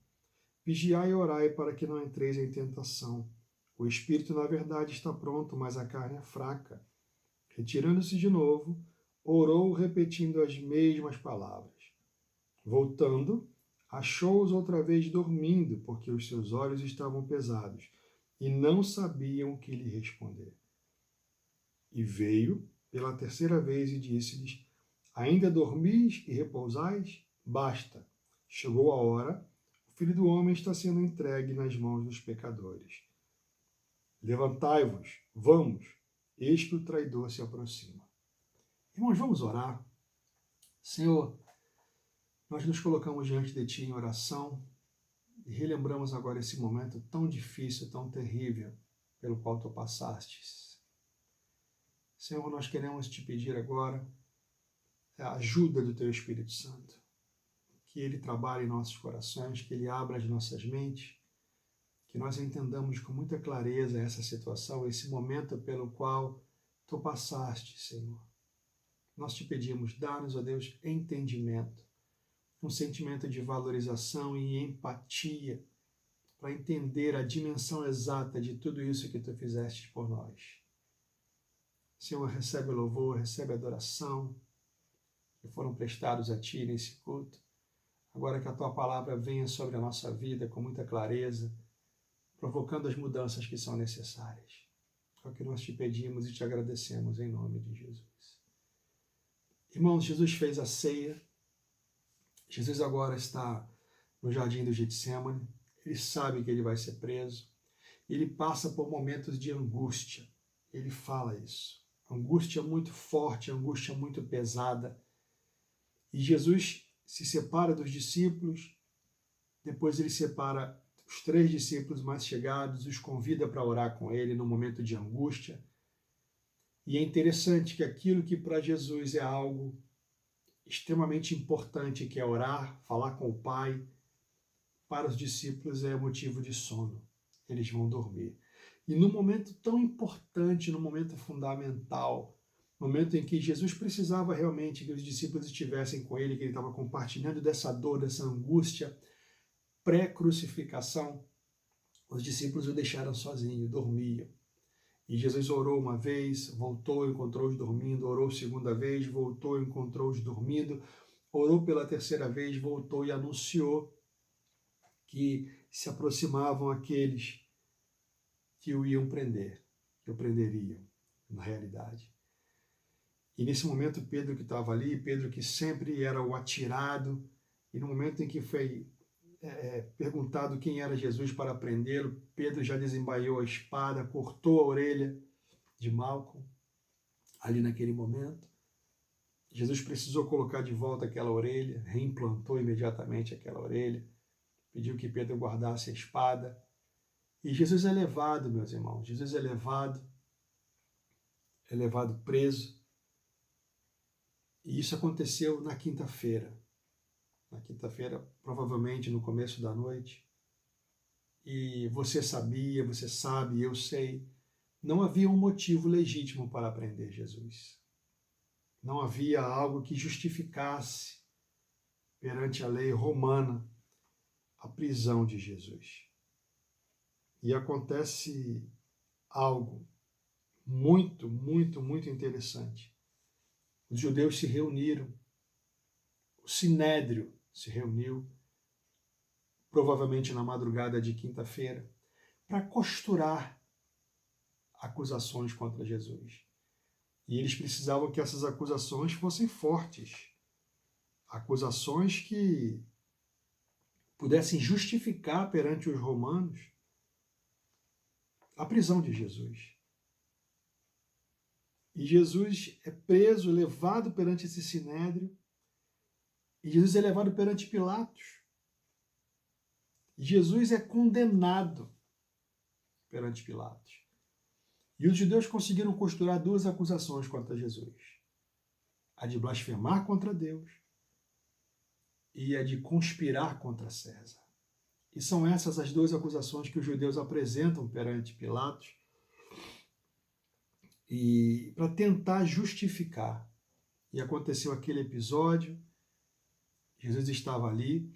A: Vigiai e orai para que não entreis em tentação. O espírito, na verdade, está pronto, mas a carne é fraca. Retirando-se de novo, orou repetindo as mesmas palavras. Voltando, achou-os outra vez dormindo, porque os seus olhos estavam pesados, e não sabiam o que lhe responder. E veio pela terceira vez e disse-lhes: ainda dormis e repousais? Basta, chegou a hora, o Filho do Homem está sendo entregue nas mãos dos pecadores. Levantai-vos, vamos, eis que o traidor se aproxima. Irmãos, vamos orar. Senhor, nós nos colocamos diante de Ti em oração e relembramos agora esse momento tão difícil, tão terrível, pelo qual Tu passastes. Senhor, nós queremos Te pedir agora a ajuda do Teu Espírito Santo, que Ele trabalhe em nossos corações, que Ele abra as nossas mentes, que nós entendamos com muita clareza essa situação, esse momento pelo qual Tu passaste, Senhor. nós te pedimos, dá-nos, ó Deus, entendimento, um sentimento de valorização e empatia para entender a dimensão exata de tudo isso que tu fizeste por nós. Senhor, recebe louvor, recebe adoração que foram prestados a ti nesse culto. Agora que a tua palavra venha sobre a nossa vida com muita clareza, provocando as mudanças que são necessárias. É o que nós te pedimos e te agradecemos em nome de Jesus. Irmãos, Jesus fez a ceia. Jesus agora está no jardim do Getsemane. Ele sabe que ele vai ser preso. Ele passa por momentos de angústia. Ele fala isso. Angústia muito forte, angústia muito pesada. E Jesus se separa dos discípulos. Depois ele separa os 3 discípulos mais chegados, os convida para orar com ele no momento de angústia. E é interessante que aquilo que para Jesus é algo extremamente importante, que é orar, falar com o Pai, para os discípulos é motivo de sono. Eles vão dormir. E num momento tão importante, num momento fundamental, momento em que Jesus precisava realmente que os discípulos estivessem com ele, que ele estava compartilhando dessa dor, dessa angústia, pré-crucificação, os discípulos o deixaram sozinho, dormiam. E Jesus orou uma vez, voltou, encontrou-os dormindo, orou segunda vez, voltou, encontrou-os dormindo, orou pela terceira vez, voltou e anunciou que se aproximavam aqueles que o iam prender, que o prenderiam, na realidade. E nesse momento, Pedro que estava ali, Pedro que sempre era o atirado, e no momento em que foi perguntado quem era Jesus para prendê-lo, Pedro já desembaiou a espada, cortou a orelha de Malco, ali naquele momento. Jesus precisou colocar de volta aquela orelha, reimplantou imediatamente aquela orelha, pediu que Pedro guardasse a espada. E Jesus é levado, meus irmãos, Jesus é levado preso. E isso aconteceu na quinta-feira. Na quinta-feira, provavelmente no começo da noite. E você sabia, você sabe, eu sei, não havia um motivo legítimo para prender Jesus. Não havia algo que justificasse perante a lei romana a prisão de Jesus. E acontece algo muito, muito, muito interessante. Os judeus se reuniram, o Sinédrio se reuniu, provavelmente na madrugada de quinta-feira, para costurar acusações contra Jesus. E eles precisavam que essas acusações fossem fortes, acusações que pudessem justificar perante os romanos a prisão de Jesus. E Jesus é preso, levado perante esse sinédrio, e Jesus é levado perante Pilatos. E Jesus é condenado perante Pilatos. E os judeus conseguiram costurar 2 acusações contra Jesus: a de blasfemar contra Deus e a de conspirar contra César. E são essas as 2 acusações que os judeus apresentam perante Pilatos e para tentar justificar. E aconteceu aquele episódio, Jesus estava ali,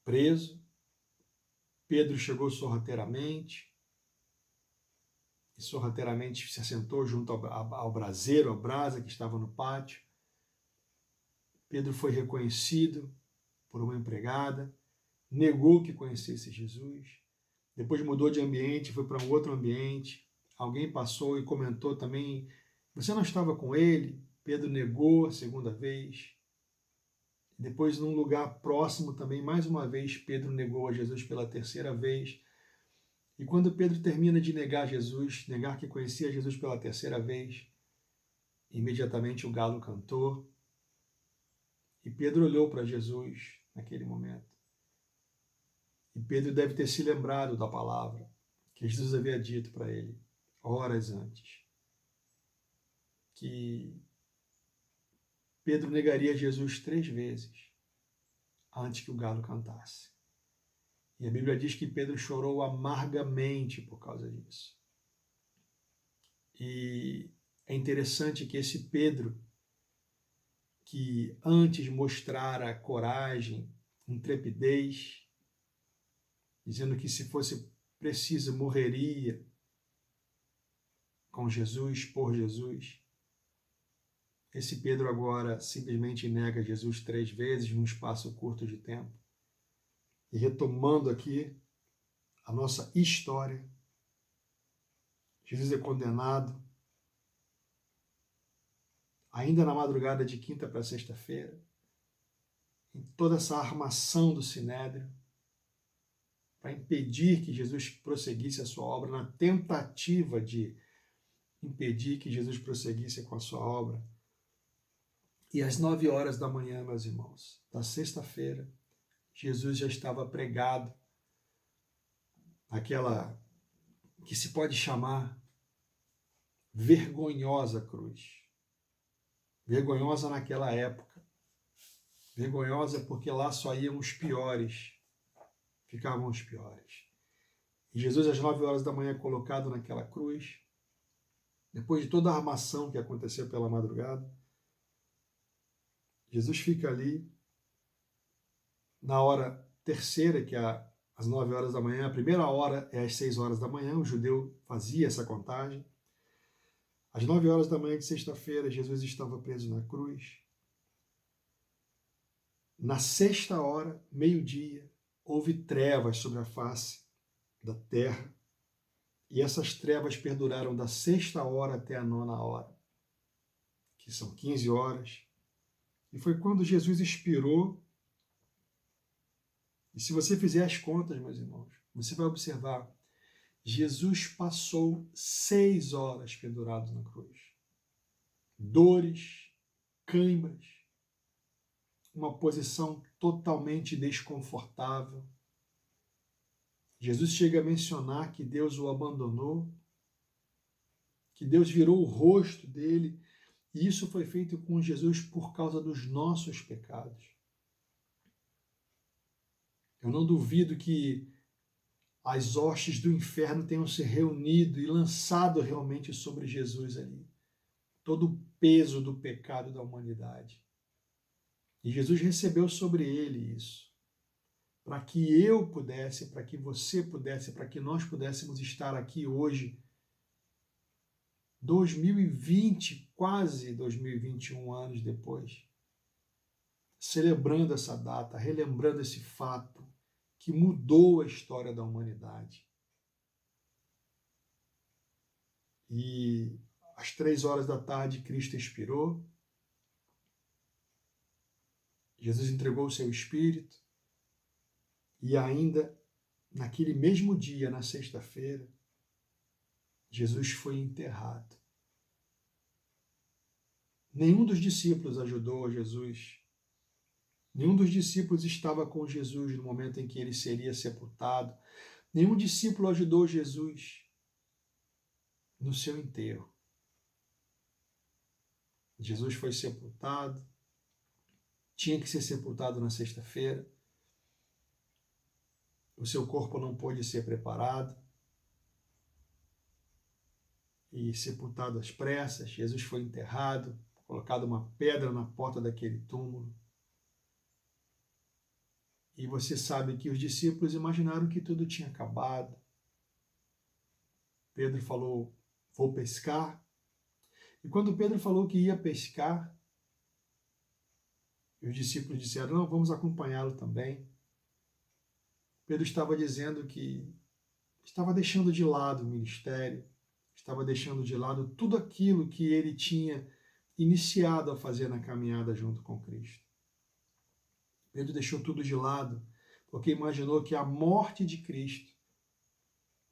A: preso, Pedro chegou sorrateiramente, e sorrateiramente se assentou junto ao braseiro, à brasa que estava no pátio. Pedro foi reconhecido por uma empregada, negou que conhecesse Jesus, depois mudou de ambiente, foi para um outro ambiente, alguém passou e comentou também, você não estava com ele? Pedro negou a segunda vez. Depois, num lugar próximo também, mais uma vez, Pedro negou a Jesus pela terceira vez. E quando Pedro termina de negar Jesus, negar que conhecia Jesus pela terceira vez, imediatamente o galo cantou. E Pedro olhou para Jesus naquele momento. E Pedro deve ter se lembrado da palavra que Jesus havia dito para ele, horas antes, que Pedro negaria Jesus 3 vezes antes que o galo cantasse. E a Bíblia diz que Pedro chorou amargamente por causa disso. E É interessante que esse Pedro, que antes mostrara coragem, intrepidez, dizendo que se fosse preciso morreria com Jesus, por Jesus, esse Pedro agora simplesmente nega Jesus 3 vezes num espaço curto de tempo. E retomando aqui a nossa história, Jesus é condenado ainda na madrugada de quinta para sexta-feira, em toda essa armação do Sinédrio, para impedir que Jesus prosseguisse a sua obra, na tentativa de impedir que Jesus prosseguisse com a sua obra. E às 9 horas da manhã, meus irmãos, da sexta-feira, Jesus já estava pregado naquela que se pode chamar vergonhosa cruz. Vergonhosa naquela época. Vergonhosa porque lá só iam os piores, ficavam os piores. E Jesus, às 9 horas da manhã, colocado naquela cruz, depois de toda a armação que aconteceu pela madrugada, Jesus fica ali na hora terceira, que é às 9 horas da manhã. A primeira hora é às 6 horas da manhã, o judeu fazia essa contagem. Às 9 horas da manhã de sexta-feira, Jesus estava preso na cruz. Na sexta hora, meio-dia, houve trevas sobre a face da terra, e essas trevas perduraram da sexta hora até a 9ª hora, que são 15 horas, e foi quando Jesus expirou. E se você fizer as contas, meus irmãos, você vai observar, Jesus passou 6 horas pendurado na cruz. Dores, câimbras, uma posição totalmente desconfortável. Jesus chega a mencionar que Deus o abandonou, que Deus virou o rosto dele, e isso foi feito com Jesus por causa dos nossos pecados. Eu não duvido que as hostes do inferno tenham se reunido e lançado realmente sobre Jesus ali todo o peso do pecado da humanidade. E Jesus recebeu sobre ele isso, para que eu pudesse, para que você pudesse, para que nós pudéssemos estar aqui hoje, 2020, quase 2021 anos depois, celebrando essa data, relembrando esse fato que mudou a história da humanidade. E às 3 horas da tarde, Cristo expirou. Jesus entregou o seu Espírito. E ainda, naquele mesmo dia, na sexta-feira, Jesus foi enterrado. Nenhum dos discípulos ajudou Jesus. Nenhum dos discípulos estava com Jesus no momento em que ele seria sepultado. Nenhum discípulo ajudou Jesus no seu enterro. Jesus foi sepultado, tinha que ser sepultado na sexta-feira. O seu corpo não pôde ser preparado e sepultado às pressas. Jesus foi enterrado, colocado uma pedra na porta daquele túmulo. E você sabe que os discípulos imaginaram que tudo tinha acabado. Pedro falou, vou pescar. E quando Pedro falou que ia pescar, os discípulos disseram, não, vamos acompanhá-lo também. Pedro estava dizendo que estava deixando de lado o ministério, estava deixando de lado tudo aquilo que ele tinha iniciado a fazer na caminhada junto com Cristo. Pedro deixou tudo de lado, porque imaginou que a morte de Cristo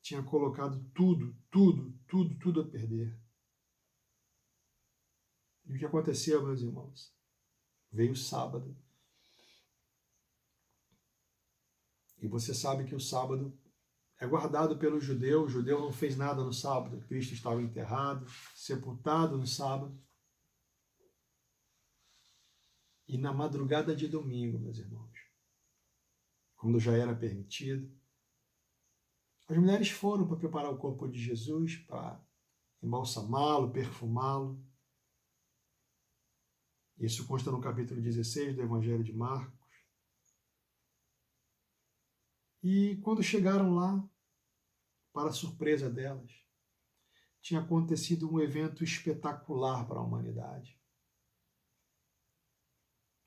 A: tinha colocado tudo a perder. E o que aconteceu, meus irmãos? Veio o sábado. E você sabe que o sábado é guardado pelo judeu. O judeu não fez nada no sábado. Cristo estava enterrado, sepultado no sábado. E na madrugada de domingo, meus irmãos, quando já era permitido, as mulheres foram para preparar o corpo de Jesus, para embalsamá-lo, perfumá-lo. Isso consta no capítulo 16 do Evangelho de Marcos. E quando chegaram lá, para a surpresa delas, tinha acontecido um evento espetacular para a humanidade.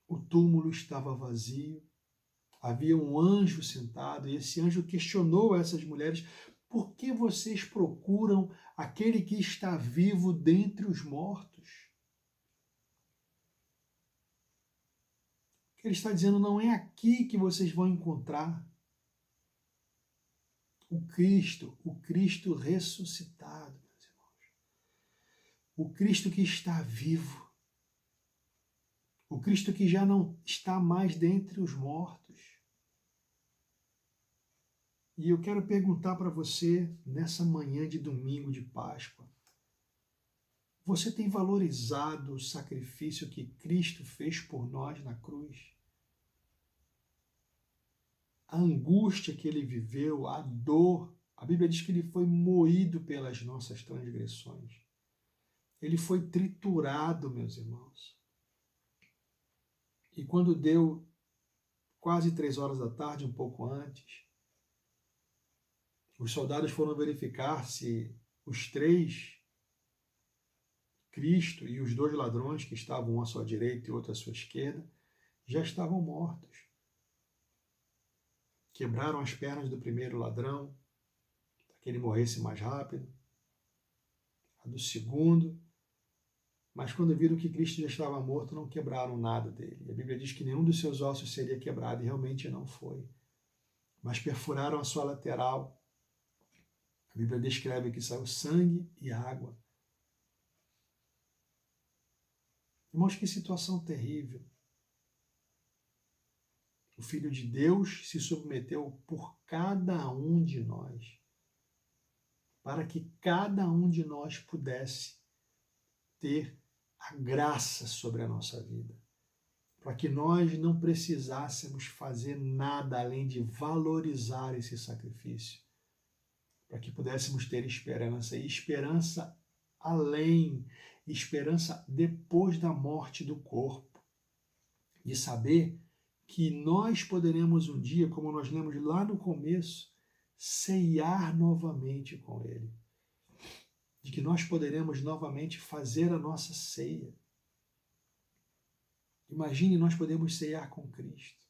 A: O túmulo estava vazio, havia um anjo sentado, e esse anjo questionou essas mulheres: por que vocês procuram aquele que está vivo dentre os mortos? Ele está dizendo: não é aqui que vocês vão encontrar o Cristo ressuscitado, meus irmãos. O Cristo que está vivo. O Cristo que já não está mais dentre os mortos. E eu quero perguntar para você, nessa manhã de domingo de Páscoa, você tem valorizado o sacrifício que Cristo fez por nós na cruz? A angústia que ele viveu, a dor. A Bíblia diz que ele foi moído pelas nossas transgressões. Ele foi triturado, meus irmãos. E quando deu quase 3 horas da tarde, um pouco antes, os soldados foram verificar se os 3, Cristo e os 2 ladrões que estavam um à sua direita e outro à sua esquerda, já estavam mortos. Quebraram as pernas do primeiro ladrão, para que ele morresse mais rápido, a do segundo, mas quando viram que Cristo já estava morto, não quebraram nada dele. A Bíblia diz que nenhum dos seus ossos seria quebrado, e realmente não foi. Mas perfuraram a sua lateral. A Bíblia descreve que saiu sangue e água. Irmãos, que situação terrível. O Filho de Deus se submeteu por cada um de nós, para que cada um de nós pudesse ter a graça sobre a nossa vida, para que nós não precisássemos fazer nada além de valorizar esse sacrifício, para que pudéssemos ter esperança, e esperança além, esperança depois da morte do corpo, de saber que nós poderemos um dia, como nós lemos lá no começo, ceiar novamente com Ele. De que nós poderemos novamente fazer a nossa ceia. Imagine, nós podemos ceiar com Cristo.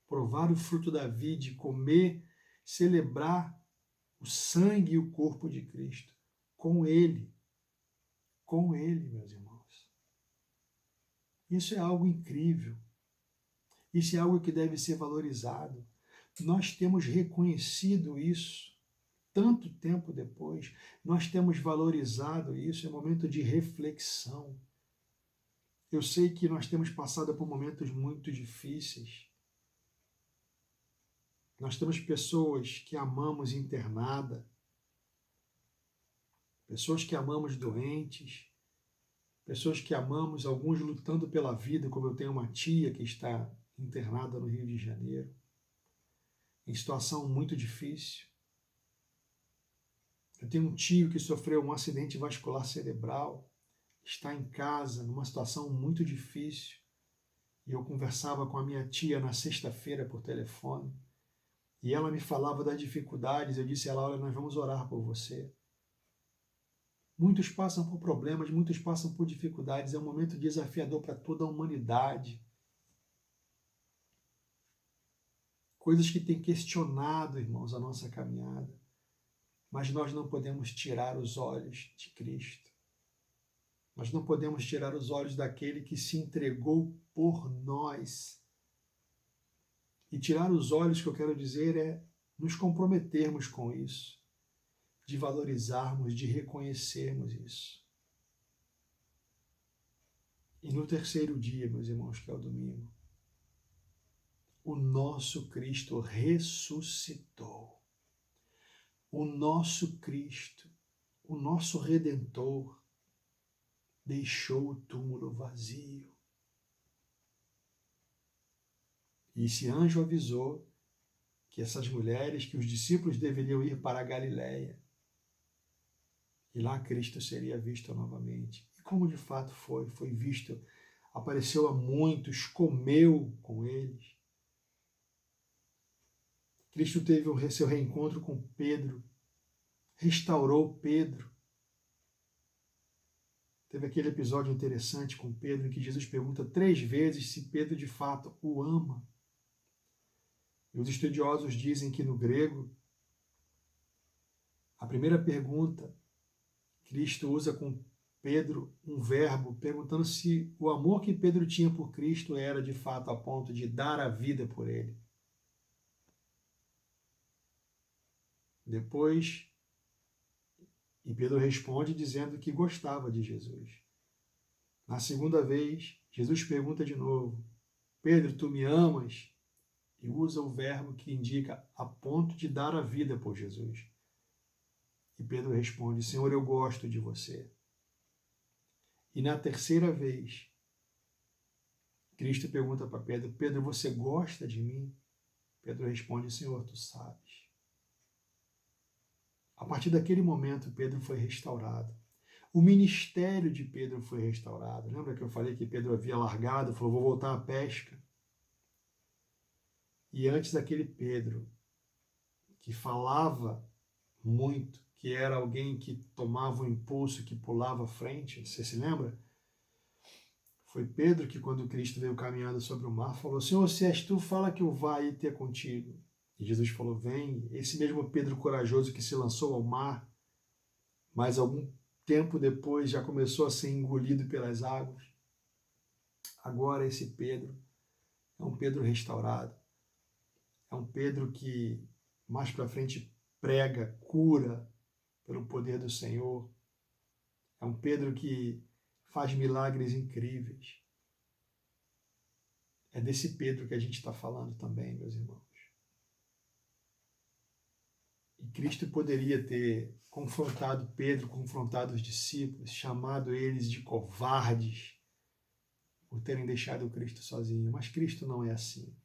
A: Provar o fruto da vide, comer, celebrar o sangue e o corpo de Cristo. Com Ele. Com Ele, meus irmãos. Isso é algo incrível. Isso é algo que deve ser valorizado. Nós temos reconhecido isso tanto tempo depois. Nós temos valorizado isso. É um momento de reflexão. Eu sei que nós temos passado por momentos muito difíceis. Nós temos pessoas que amamos internada, pessoas que amamos doentes, pessoas que amamos, alguns lutando pela vida, como eu tenho uma tia que está internada no Rio de Janeiro, em situação muito difícil. Eu tenho um tio que sofreu um acidente vascular cerebral, está em casa, numa situação muito difícil, e eu conversava com a minha tia na sexta-feira por telefone, e ela me falava das dificuldades. Eu disse a ela: olha, nós vamos orar por você. Muitos passam por problemas, muitos passam por dificuldades, é um momento desafiador para toda a humanidade. Coisas que têm questionado, irmãos, a nossa caminhada. Mas nós não podemos tirar os olhos de Cristo. Nós não podemos tirar os olhos daquele que se entregou por nós. E tirar os olhos, que eu quero dizer, é nos comprometermos com isso, de valorizarmos, de reconhecermos isso. E no terceiro dia, meus irmãos, que é o domingo, o nosso Cristo ressuscitou. O nosso Cristo, o nosso Redentor, deixou o túmulo vazio. E esse anjo avisou que essas mulheres, que os discípulos deveriam ir para a Galileia. E lá Cristo seria visto novamente. E como de fato foi visto, apareceu a muitos, comeu com eles. Cristo teve o seu reencontro com Pedro, restaurou Pedro. Teve aquele episódio interessante com Pedro, em que Jesus pergunta 3 vezes se Pedro de fato o ama. E os estudiosos dizem que no grego, a primeira pergunta, Cristo usa com Pedro um verbo, perguntando se o amor que Pedro tinha por Cristo era de fato a ponto de dar a vida por ele. Depois, e Pedro responde dizendo que gostava de Jesus. Na segunda vez, Jesus pergunta de novo, Pedro, tu me amas? E usa o verbo que indica a ponto de dar a vida por Jesus. E Pedro responde, Senhor, eu gosto de você. E na terceira vez, Cristo pergunta para Pedro, Pedro, você gosta de mim? Pedro responde, Senhor, tu sabes. A partir daquele momento, Pedro foi restaurado. O ministério de Pedro foi restaurado. Lembra que eu falei que Pedro havia largado, falou, vou voltar à pesca? E antes daquele Pedro, que falava muito, que era alguém que tomava o impulso, que pulava à frente, você se lembra? Foi Pedro que, quando Cristo veio caminhando sobre o mar, falou, Senhor, se és tu, fala que eu vá e ter contigo. E Jesus falou, vem. Esse mesmo Pedro corajoso que se lançou ao mar, mas algum tempo depois já começou a ser engolido pelas águas. Agora esse Pedro é um Pedro restaurado. É um Pedro que mais para frente prega, cura pelo poder do Senhor. É um Pedro que faz milagres incríveis. É desse Pedro que a gente está falando também, meus irmãos. E Cristo poderia ter confrontado Pedro, confrontado os discípulos, chamado eles de covardes por terem deixado o Cristo sozinho. Mas Cristo não é assim.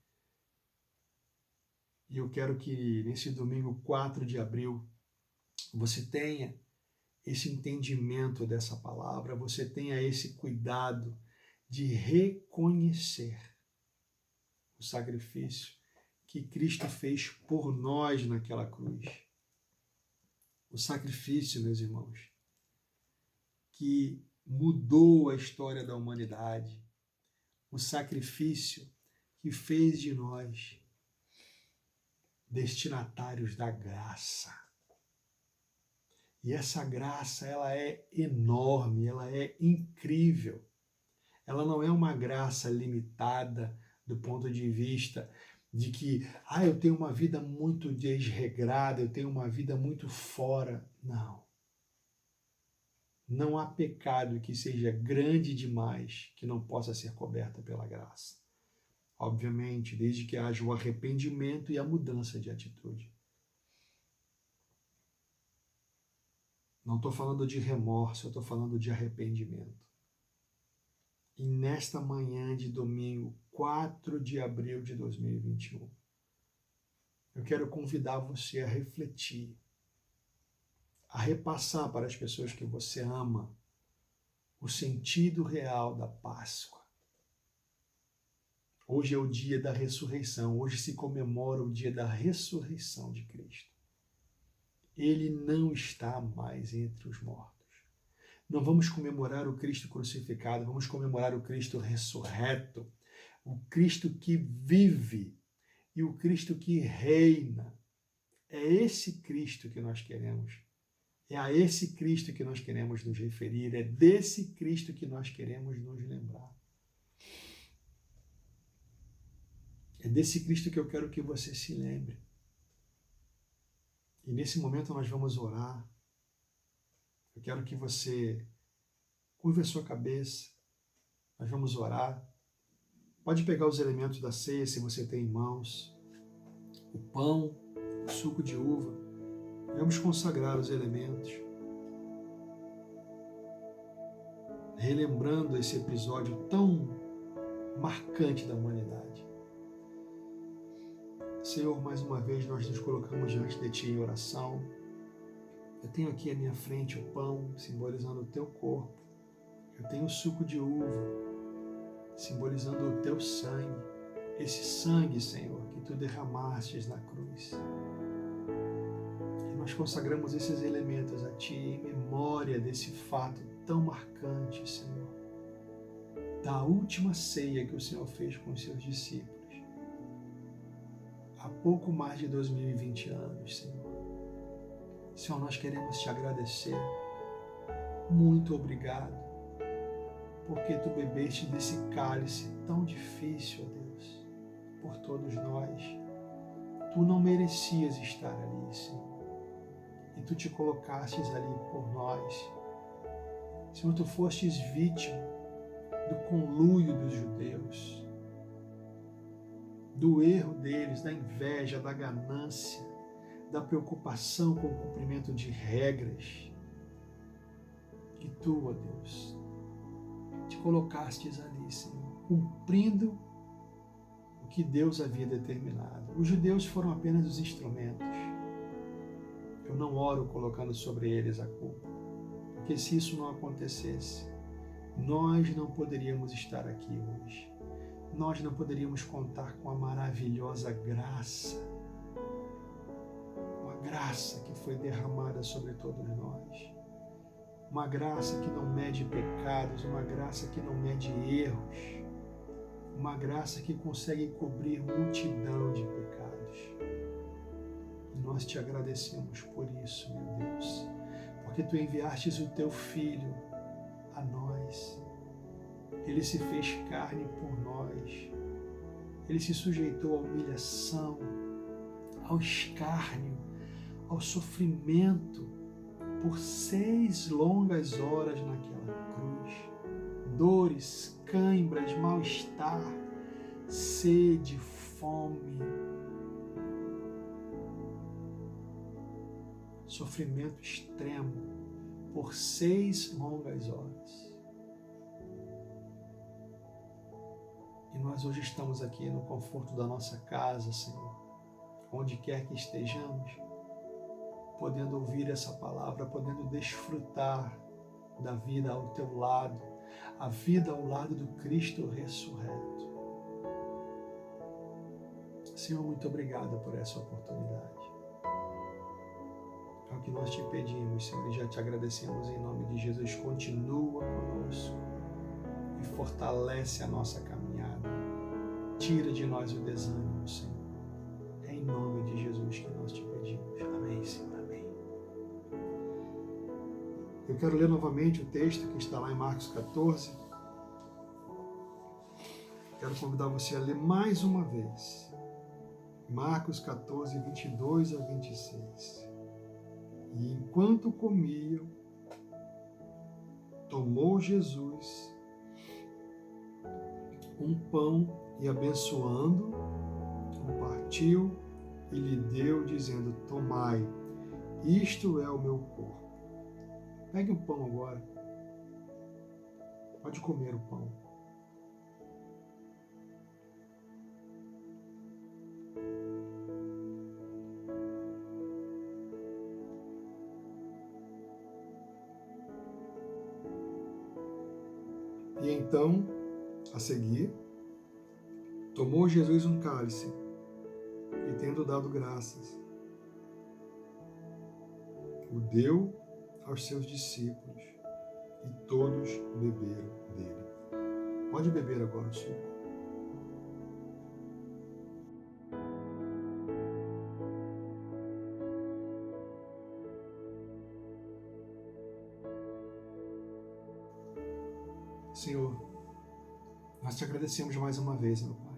A: E eu quero que nesse domingo 4 de abril você tenha esse entendimento dessa palavra, você tenha esse cuidado de reconhecer o sacrifício que Cristo fez por nós naquela cruz. O sacrifício, meus irmãos, que mudou a história da humanidade. O sacrifício que fez de nós destinatários da graça. E essa graça, ela é enorme, ela é incrível. Ela não é uma graça limitada do ponto de vista de que, eu tenho uma vida muito desregrada, eu tenho uma vida muito fora. Não. Não há pecado que seja grande demais que não possa ser coberta pela graça. Obviamente, desde que haja o arrependimento e a mudança de atitude. Não estou falando de remorso, eu estou falando de arrependimento. E nesta manhã de domingo, 4 de abril de 2021, eu quero convidar você a refletir, a repassar para as pessoas que você ama o sentido real da Páscoa. Hoje é o dia da ressurreição, hoje se comemora o dia da ressurreição de Cristo. Ele não está mais entre os mortos. Não vamos comemorar o Cristo crucificado, vamos comemorar o Cristo ressurreto, o Cristo que vive e o Cristo que reina. É esse Cristo que nós queremos. É a esse Cristo que nós queremos nos referir, é desse Cristo que nós queremos nos lembrar. É desse Cristo que eu quero que você se lembre. E nesse momento nós vamos orar. Eu quero que você curva a sua cabeça. Nós vamos orar. Pode pegar os elementos da ceia, se você tem em mãos. O pão, o suco de uva. Vamos consagrar os elementos. Relembrando esse episódio tão marcante da humanidade. Senhor, mais uma vez nós nos colocamos diante de Ti em oração. Eu tenho aqui à minha frente o pão, simbolizando o teu corpo. Eu tenho o suco de uva, simbolizando o teu sangue. Esse sangue, Senhor, que tu derramastes na cruz. E nós consagramos esses elementos a Ti em memória desse fato tão marcante, Senhor, da última ceia que o Senhor fez com os seus discípulos há pouco mais de 2020 anos, Senhor. Senhor, nós queremos Te agradecer. Muito obrigado, porque Tu bebeste desse cálice tão difícil, ó Deus, por todos nós. Tu não merecias estar ali, Senhor, e Tu te colocastes ali por nós. Senhor, Tu fostes vítima do conluio dos judeus, do erro deles, da inveja, da ganância, da preocupação com o cumprimento de regras. E Tu, ó Deus, te colocastes ali, Senhor, cumprindo o que Deus havia determinado. Os judeus foram apenas os instrumentos. Eu não oro colocando sobre eles a culpa, porque se isso não acontecesse, nós não poderíamos estar aqui hoje. Nós não poderíamos contar com a maravilhosa graça, uma graça que foi derramada sobre todos nós, uma graça que não mede pecados, uma graça que não mede erros, uma graça que consegue cobrir multidão de pecados. E nós Te agradecemos por isso, meu Deus, porque Tu enviastes o Teu Filho a nós. Ele se fez carne por nós. Ele se sujeitou à humilhação, ao escárnio, ao sofrimento por 6 longas horas naquela cruz. Dores, cãibras, mal-estar, sede, fome, sofrimento extremo por 6 longas horas. E nós hoje estamos aqui no conforto da nossa casa, Senhor, onde quer que estejamos, podendo ouvir essa palavra, podendo desfrutar da vida ao Teu lado, a vida ao lado do Cristo ressurreto. Senhor, muito obrigado por essa oportunidade. É o que nós Te pedimos, Senhor, e já Te agradecemos em nome de Jesus. Continua conosco e fortalece a nossa caminhada. Tira de nós o desânimo, Senhor. É em nome de Jesus que nós Te pedimos. Amém, Senhor. Amém. Eu quero ler novamente o texto que está lá em Marcos 14. Quero convidar você a ler mais uma vez. Marcos 14, 22 a 26. E enquanto comiam, tomou Jesus um pão e, abençoando, o partiu e lhe deu, dizendo: tomai, isto é o meu corpo. Pegue o pão agora. Pode comer o pão. E então, a seguir, tomou Jesus um cálice e, tendo dado graças, o deu aos seus discípulos e todos beberam dele. Pode beber agora o suco. Senhor, nós Te agradecemos mais uma vez, meu Pai.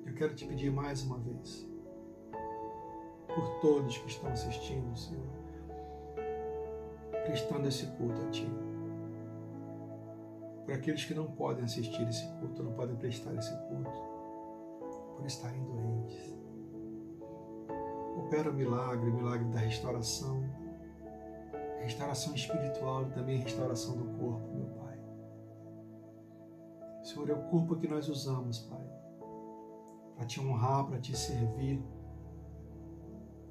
A: Eu quero Te pedir mais uma vez, por todos que estão assistindo, Senhor, prestando esse culto a Ti. Por aqueles que não podem assistir esse culto, não podem prestar esse culto, por estarem doentes. Opera o milagre da restauração, restauração espiritual e também restauração do corpo, meu Pai. Senhor, é o corpo que nós usamos, Pai, para Te honrar, para Te servir.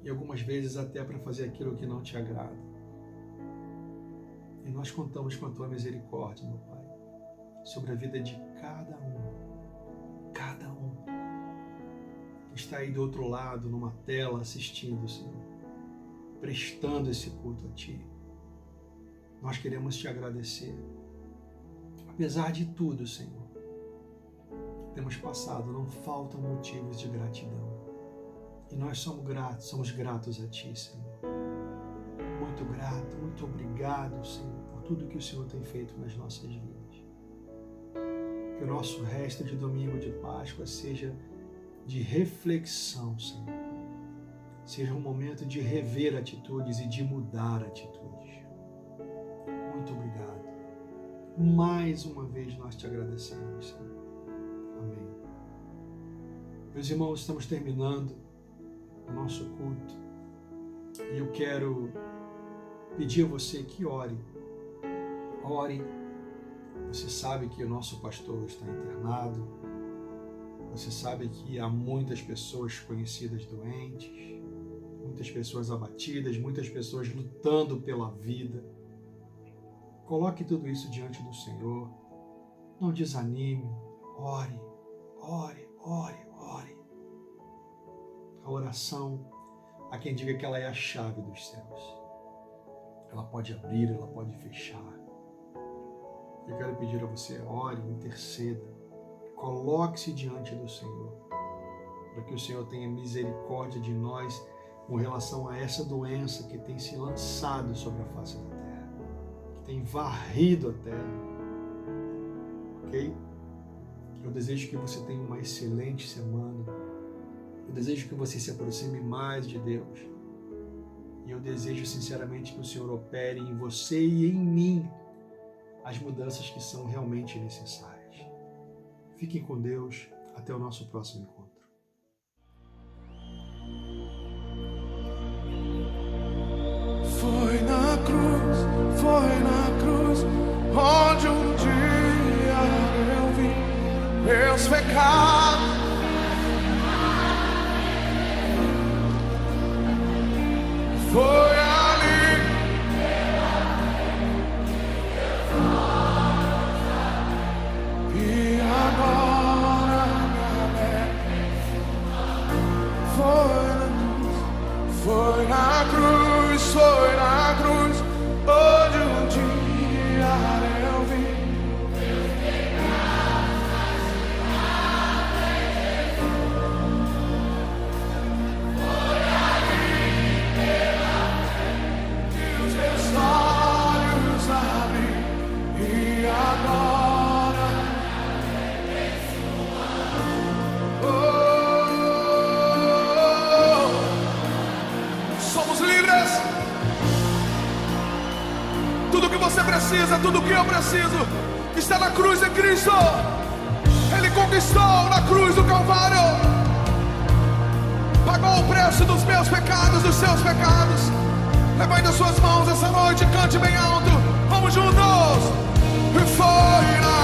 A: e algumas vezes até para fazer aquilo que não te agrada. E nós contamos com a tua misericórdia, meu Pai, sobre a vida de cada um que está aí do outro lado, numa tela, assistindo, Senhor, prestando esse culto a Ti. Nós queremos Te agradecer. Apesar de tudo, Senhor, temos passado, não faltam motivos de gratidão. E nós somos gratos a Ti, Senhor. Muito grato, muito obrigado, Senhor, por tudo que o Senhor tem feito nas nossas vidas. Que o nosso resto de domingo de Páscoa seja de reflexão, Senhor. Seja um momento de rever atitudes e de mudar atitudes. Muito obrigado. Mais uma vez nós te agradecemos, Senhor. Amém. Meus irmãos, estamos terminando o nosso culto e eu quero pedir a você que ore. Ore. Você sabe que o nosso pastor está internado. Você sabe que há muitas pessoas conhecidas doentes, muitas pessoas abatidas, muitas pessoas lutando pela vida. Coloque tudo isso diante do Senhor. Não desanime. Ore, ore, ore, ore. A oração, há quem diga que ela é a chave dos céus. Ela pode abrir, ela pode fechar. Eu quero pedir a você, ore, interceda. Coloque-se diante do Senhor, para que o Senhor tenha misericórdia de nós com relação a essa doença que tem se lançado sobre a face da terra, que tem varrido a terra. Ok? Eu desejo que você tenha uma excelente semana. Eu desejo que você se aproxime mais de Deus. E eu desejo sinceramente que o Senhor opere em você e em mim as mudanças que são realmente necessárias. Fiquem com Deus. Até o nosso próximo encontro.
C: Foi na cruz, onde um dia eu vi meus pecados. Foi ali e agora foi na cruz, onde um dia eu vi. Você precisa, tudo que eu preciso está na cruz de Cristo. Ele conquistou na cruz do Calvário, pagou o preço dos meus pecados, dos seus pecados. Levante as suas mãos essa noite, cante bem alto, vamos juntos. E foi na